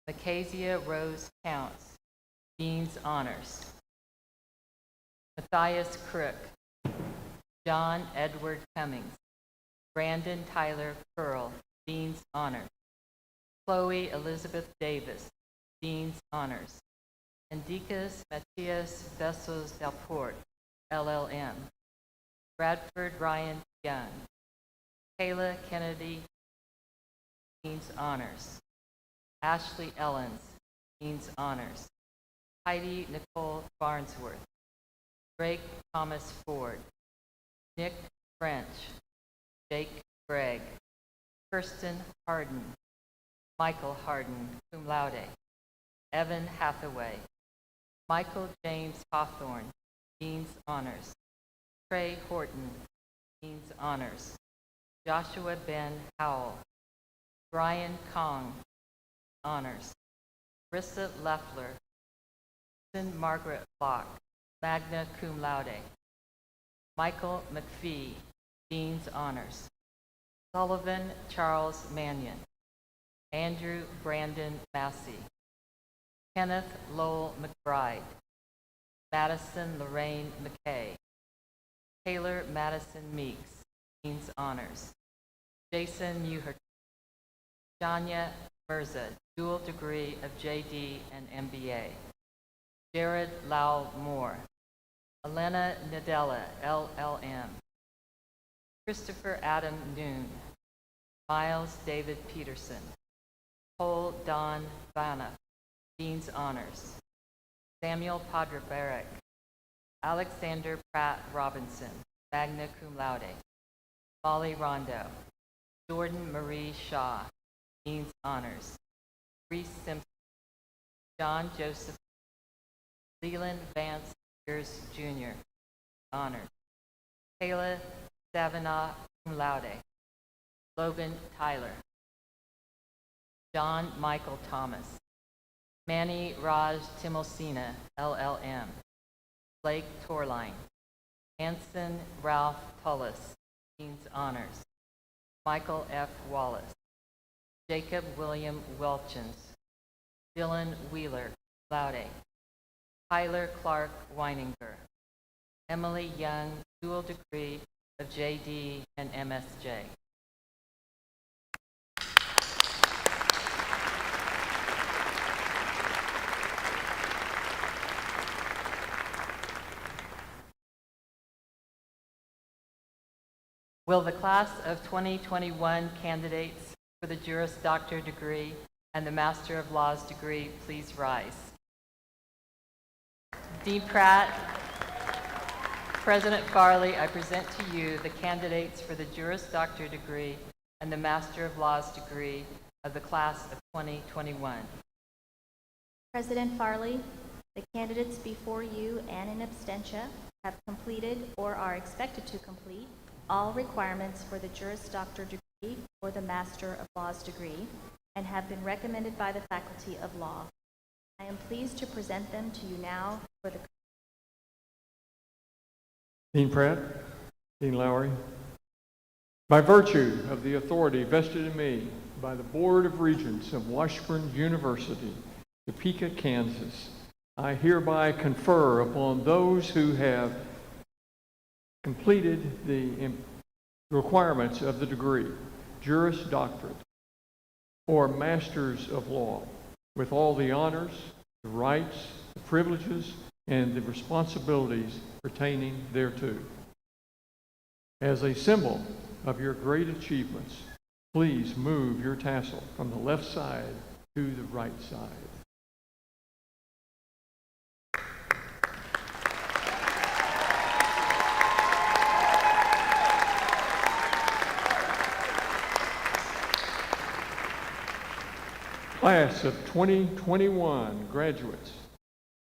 Maccasia Rose Counts, Dean's Honors, Matthias Crook, John Edward Cummings, Brandon Tyler Pearl, Dean's Honors, Chloe Elizabeth Davis, Dean's Honors, Endikas Matthias Bessos Delport, LLM, Bradford Ryan Young, Kayla Kennedy, Dean's Honors, Ashley Ellens, Dean's Honors, Heidi Nicole Farnsworth, Drake Thomas Ford, Nick French, Jake Gregg, Kirsten Harden, Michael Harden, cum laude, Evan Hathaway, Michael James Hawthorne, Dean's Honors, Trey Horton, Dean's Honors, Joshua Ben Howell, Brian Kong, Honors, Rissa Leffler, Susan Margaret Block, magna cum laude, Michael McPhee, Dean's Honors, Sullivan Charles Mannion, Andrew Brandon Massey, Kenneth Lowell McBride, Madison Lorraine McKay, Taylor Madison Meeks, Dean's Honors, Jason Muher, Janya Mirza, dual degree of JD and MBA, Jared Lau Moore, Elena Nadella, LLM, Christopher Adam Noon, Miles David Peterson, Cole Don Vanna, Dean's Honors, Samuel Padrabarek, Alexander Pratt Robinson, magna cum laude, Molly Rondo, Jordan Marie Shaw, Dean's Honors, Reese Simpson, John Joseph, Leland Vance Spears Jr., Honors, Kayla Savanaugh, cum laude, Logan Tyler, John Michael Thomas, Manny Raj Timosina, LLM, Blake Torline, Anson Ralph Tullis, Dean's Honors, Michael F. Wallace, Jacob William Welchins, Dylan Wheeler, laude, Tyler Clark Weininger, Emily Young, dual degree of JD and MSJ. Will the class of 2021 candidates for the Juris Doctor degree and the Master of Laws degree please rise? Dean Pratt, President Farley, I present to you the candidates for the Juris Doctor degree and the Master of Laws degree of the class of 2021. President Farley, the candidates before you and in absentia have completed or are expected to complete all requirements for the Juris Doctor degree or the Master of Laws degree and have been recommended by the Faculty of Law. I am pleased to present them to you now for the Dean Pratt, Dean Lowry, by virtue of the authority vested in me by the Board of Regents of Washburn University, Topeka, Kansas, I hereby confer upon those who have completed the requirements of the degree, Juris Doctorate, or Masters of Law, with all the honors, the rights, the privileges, and the responsibilities pertaining thereto. As a symbol of your great achievements, please move your tassel from the left side to the right side. Class of 2021 graduates,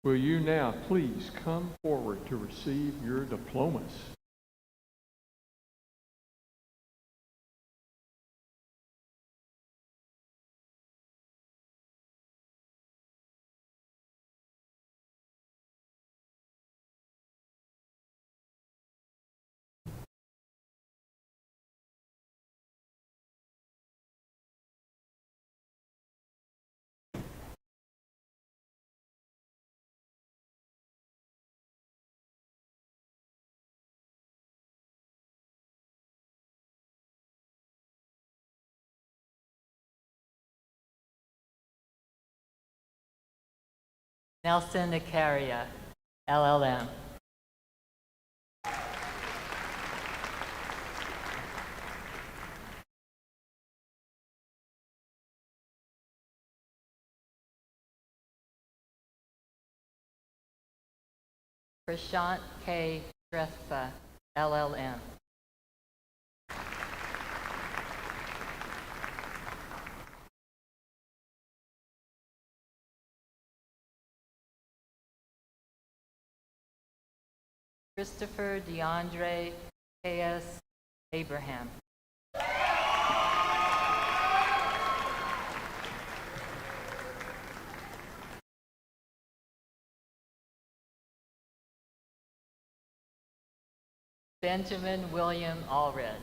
will you now please come forward to receive your diplomas? Nelson Acaria, LLM. Prashant K. Shrestha, LLM. Christopher DeAndre K.S. Abraham. Benjamin William Allred.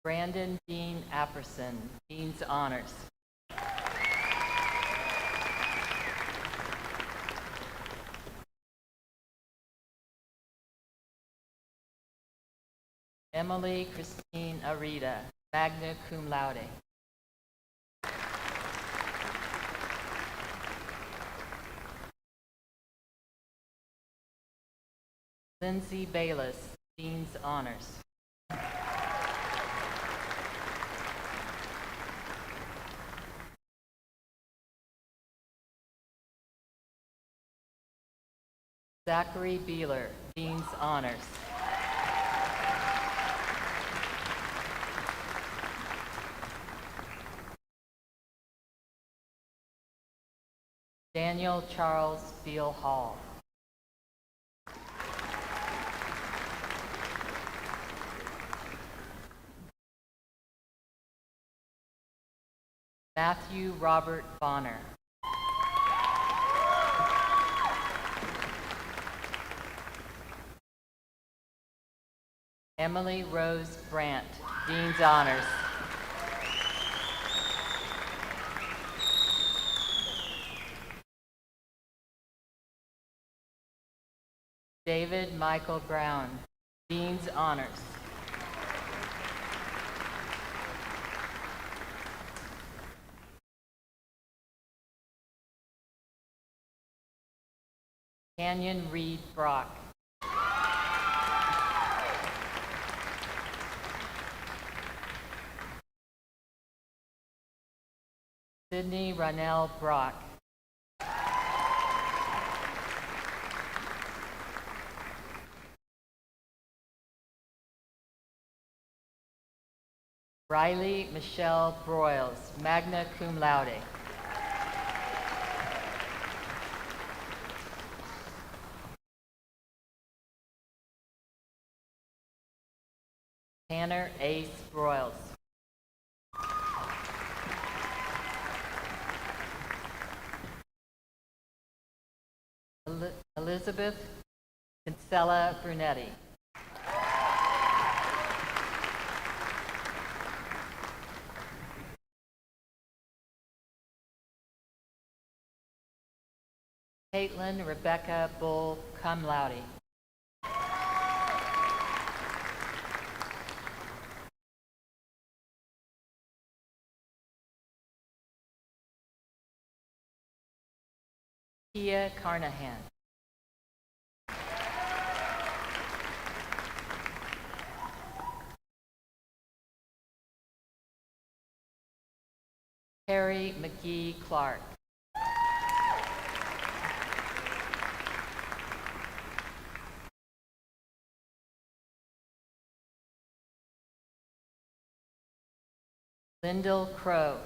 Brandon Dean Apperson, Dean's Honors. Emily Christine Arita, magna cum laude. Lindsay Bayless, Dean's Honors. Zachary Beeler, Dean's Honors. Daniel Charles Beal Hall. Matthew Robert Bonner. Emily Rose Brandt, Dean's Honors. David Michael Brown, Dean's Honors. Canyon Reed Brock. Sydney Ronell Brock. Riley Michelle Broyles, magna cum laude. Tanner Ace Broyles. Elizabeth Kinsella Brunetti. Caitlin Rebecca Bull, cum laude. Kia Carnahan. Harry McGee Clark. Lyndall Crow.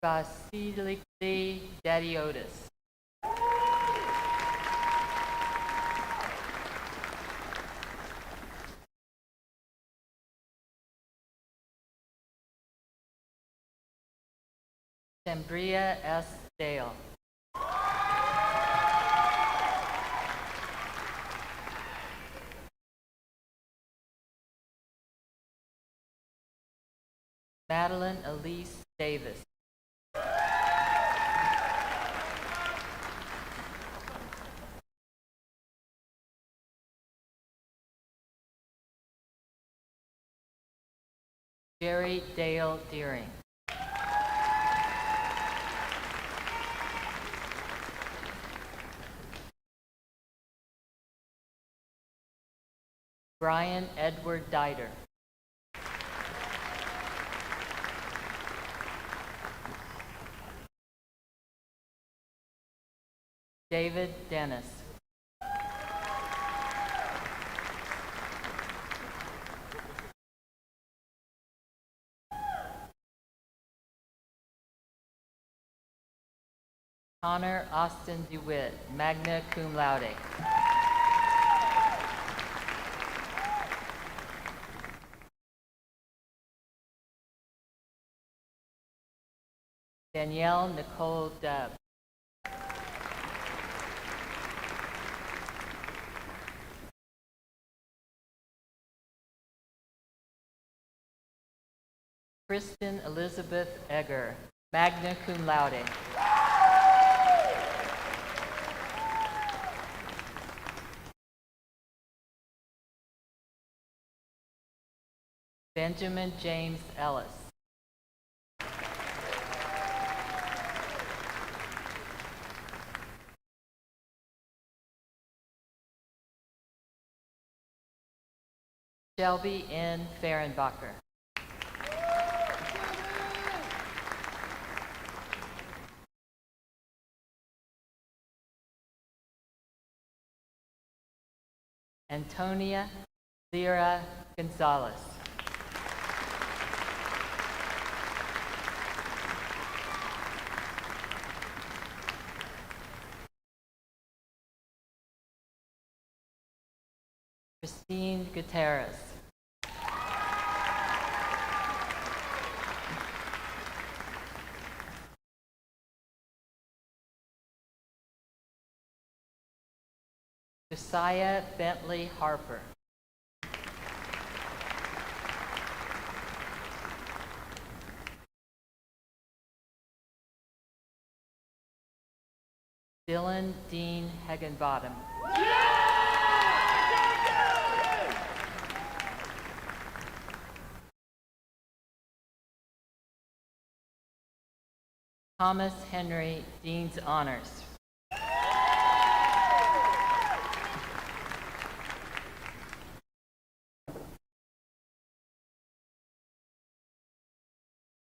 Vasily Dadiotis. Sambria S. Dale. Madeline Elise Davis. Jerry Dale Deering. Brian Edward Dieter. David Dennis. Connor Austin DeWitt, magna cum laude. Danielle Nicole Deb. Kristen Elizabeth Egger, magna cum laude. Benjamin James Ellis. Shelby N. Fehrenbacher. Antonia Lira Gonzalez. Christine Gutierrez. Josiah Bentley Harper. Dylan Dean Higginbottom. Thomas Henry Dean's Honors.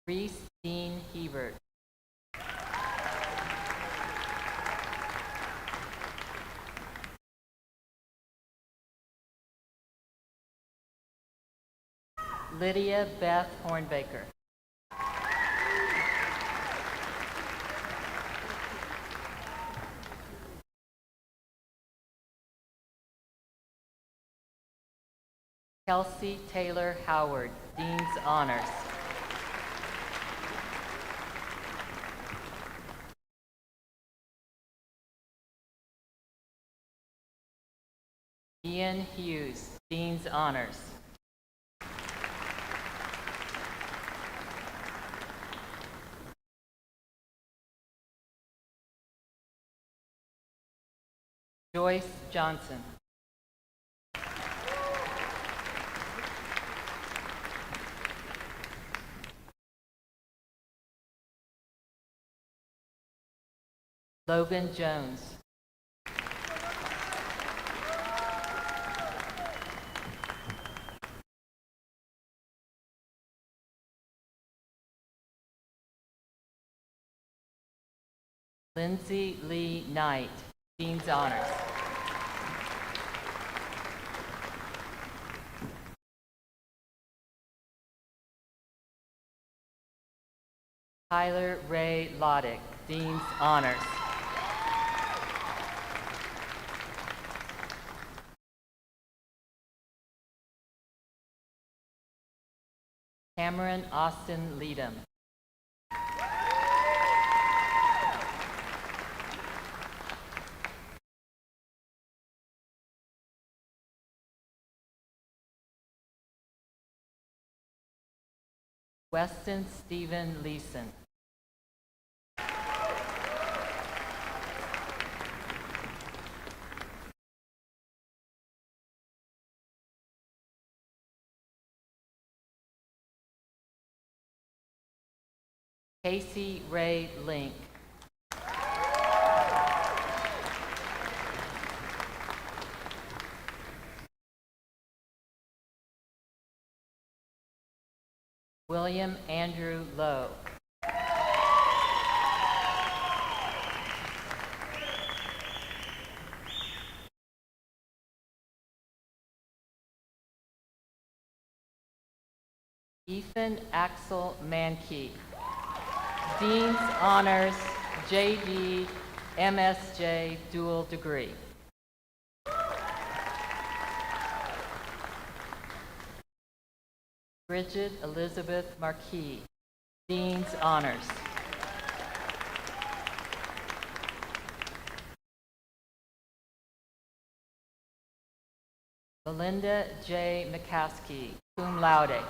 Reese Dean Hebert. Lydia Beth Hornbaker. Kelsey Taylor Howard, Dean's Honors. Ian Hughes, Dean's Honors. Joyce Johnson. Logan Jones. Lindsay Lee Knight, Dean's Honors. Tyler Ray Loddick, Dean's Honors. Cameron Austin Leadham. Weston Stephen Leeson. Casey Ray Link. William Andrew Lowe. Ethan Axel Mankey. Dean's Honors, JD, MSJ, dual degree. Bridget Elizabeth Marquis, Dean's Honors. Belinda J. McCaskey, cum laude.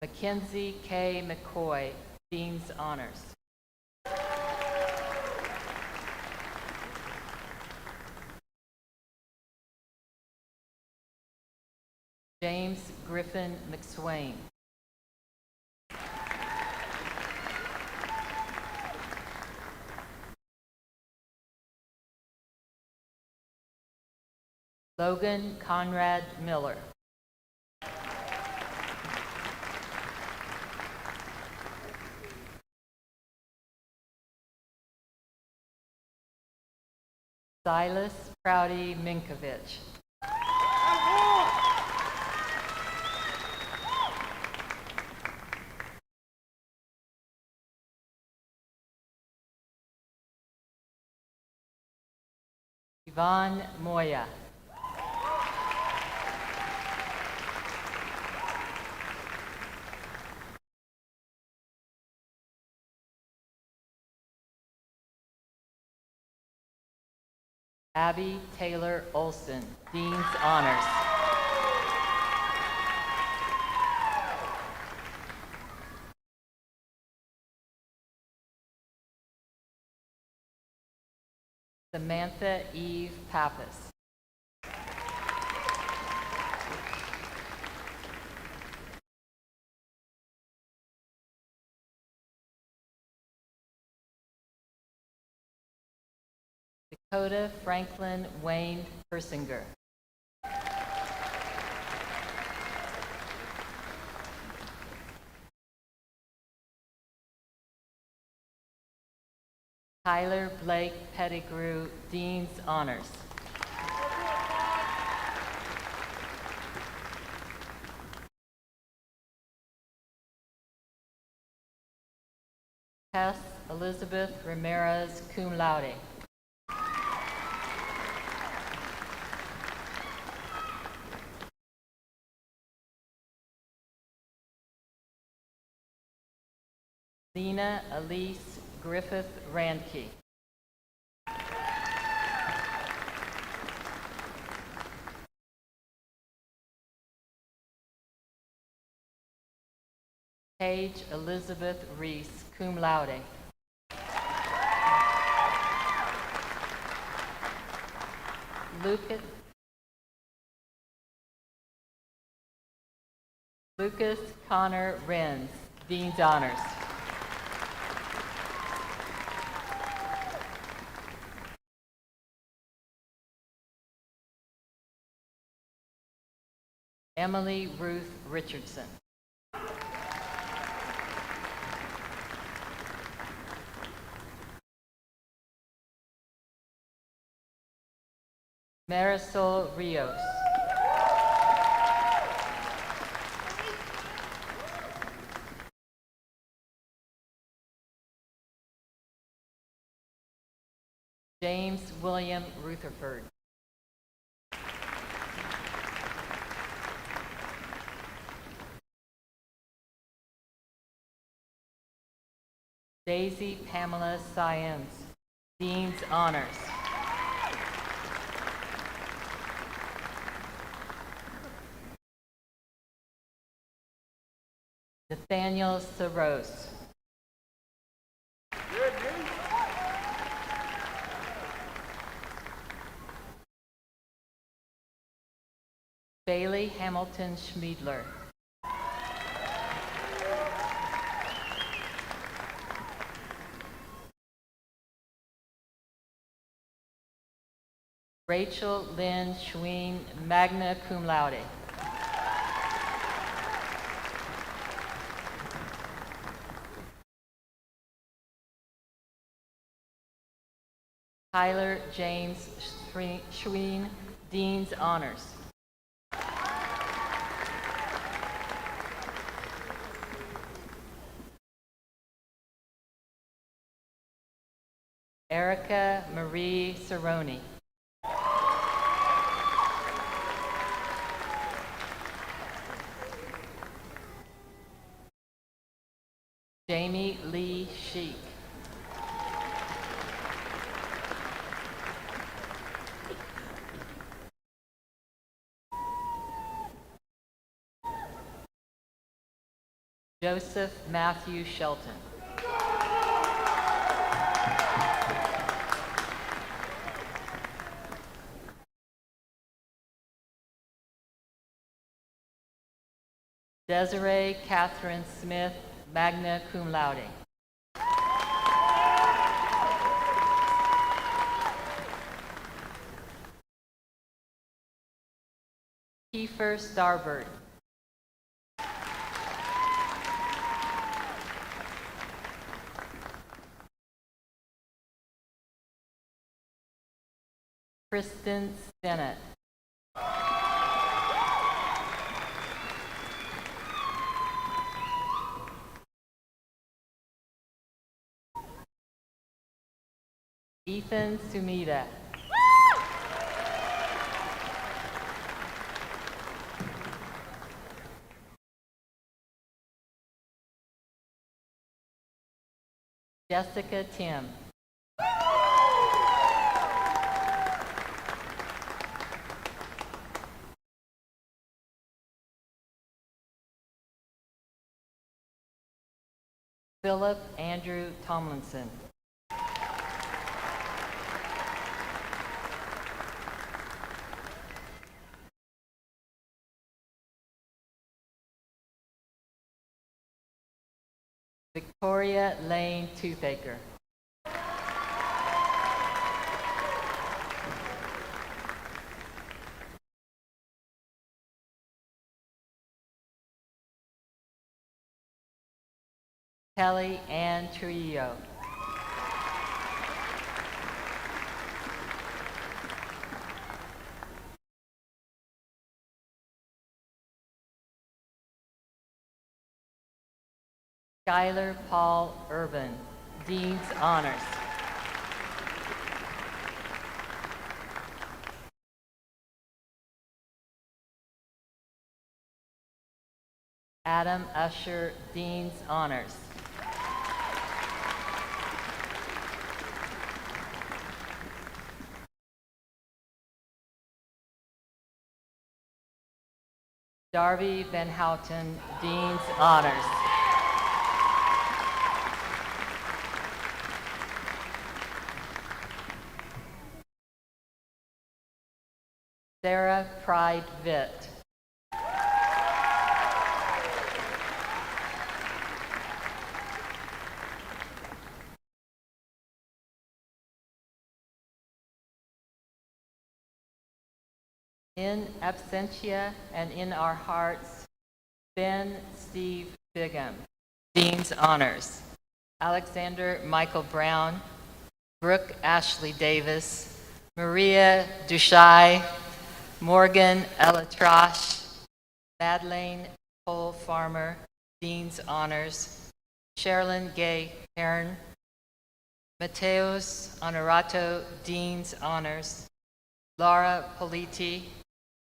Mackenzie K. McCoy, Dean's Honors. James Griffin McSwain. Logan Conrad Miller. Silas Prouty Minkovich. Yvonne Moya. Abby Taylor Olson, Dean's Honors. Samantha Eve Pappas. Dakota Franklin Wayne Persinger. Tyler Blake Pettigrew, Dean's Honors. Tess Elizabeth Ramirez, cum laude. Lena Elise Griffith Randke. Paige Elizabeth Reese, cum laude. Lucas Connor Renz, Dean's Honors. Emily Ruth Richardson. Marisol Rios. James William Rutherford. Daisy Pamela Syens, Dean's Honors. Nathaniel Saros. Bailey Hamilton Schmiedler. Rachel Lynn Schween, magna cum laude. Tyler James Schween, Dean's Honors. Erica Marie Cerrone. Jamie Lee Sheik. Joseph Matthew Shelton. Desiree Catherine Smith, magna cum laude. Kiefer Starbird. Kristen Stennett. Ethan Sumida. Jessica Tim. Philip Andrew Tomlinson. Victoria Lane Toothaker. Kelly Ann Trillo. Skylar Paul Urban, Dean's Honors. Adam Usher, Dean's Honors. Darby Van Houten, Dean's Honors. Sarah Pride Vitt. In absentia and in our hearts, Ben Steve Bigham, Dean's Honors. Alexander Michael Brown, Brooke Ashley Davis, Maria Dushai, Morgan Elatrash, Madeleine Cole Farmer, Dean's Honors. Sherilyn Gay Hearn, Mateos Honorato, Dean's Honors. Laura Politi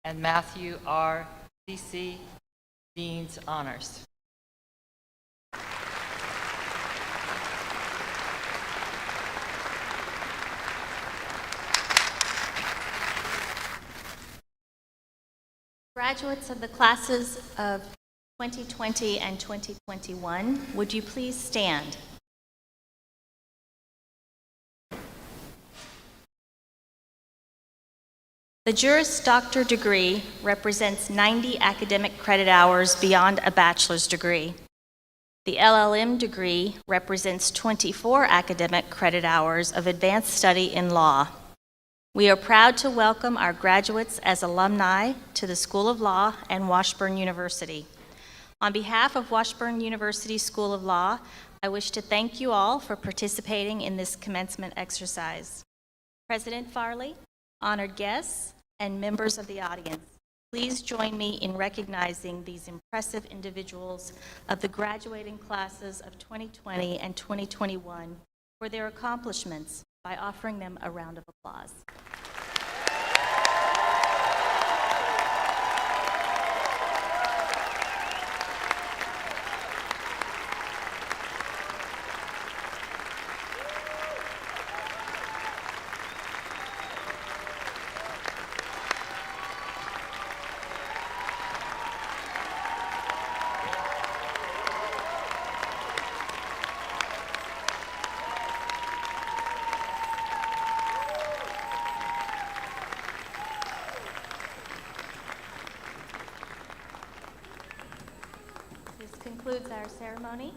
and Matthew R. C.C., Dean's Honors. Graduates of the classes of 2020 and 2021, would you please stand? The Juris Doctor degree represents 90 academic credit hours beyond a bachelor's degree. The LLM degree represents 24 academic credit hours of advanced study in law. We are proud to welcome our graduates as alumni to the School of Law and Washburn University. On behalf of Washburn University School of Law, I wish to thank you all for participating in this commencement exercise. President Farley, honored guests, and members of the audience, please join me in recognizing these impressive individuals of the graduating classes of 2020 and 2021 for their accomplishments by offering them a round of applause. This concludes our ceremony.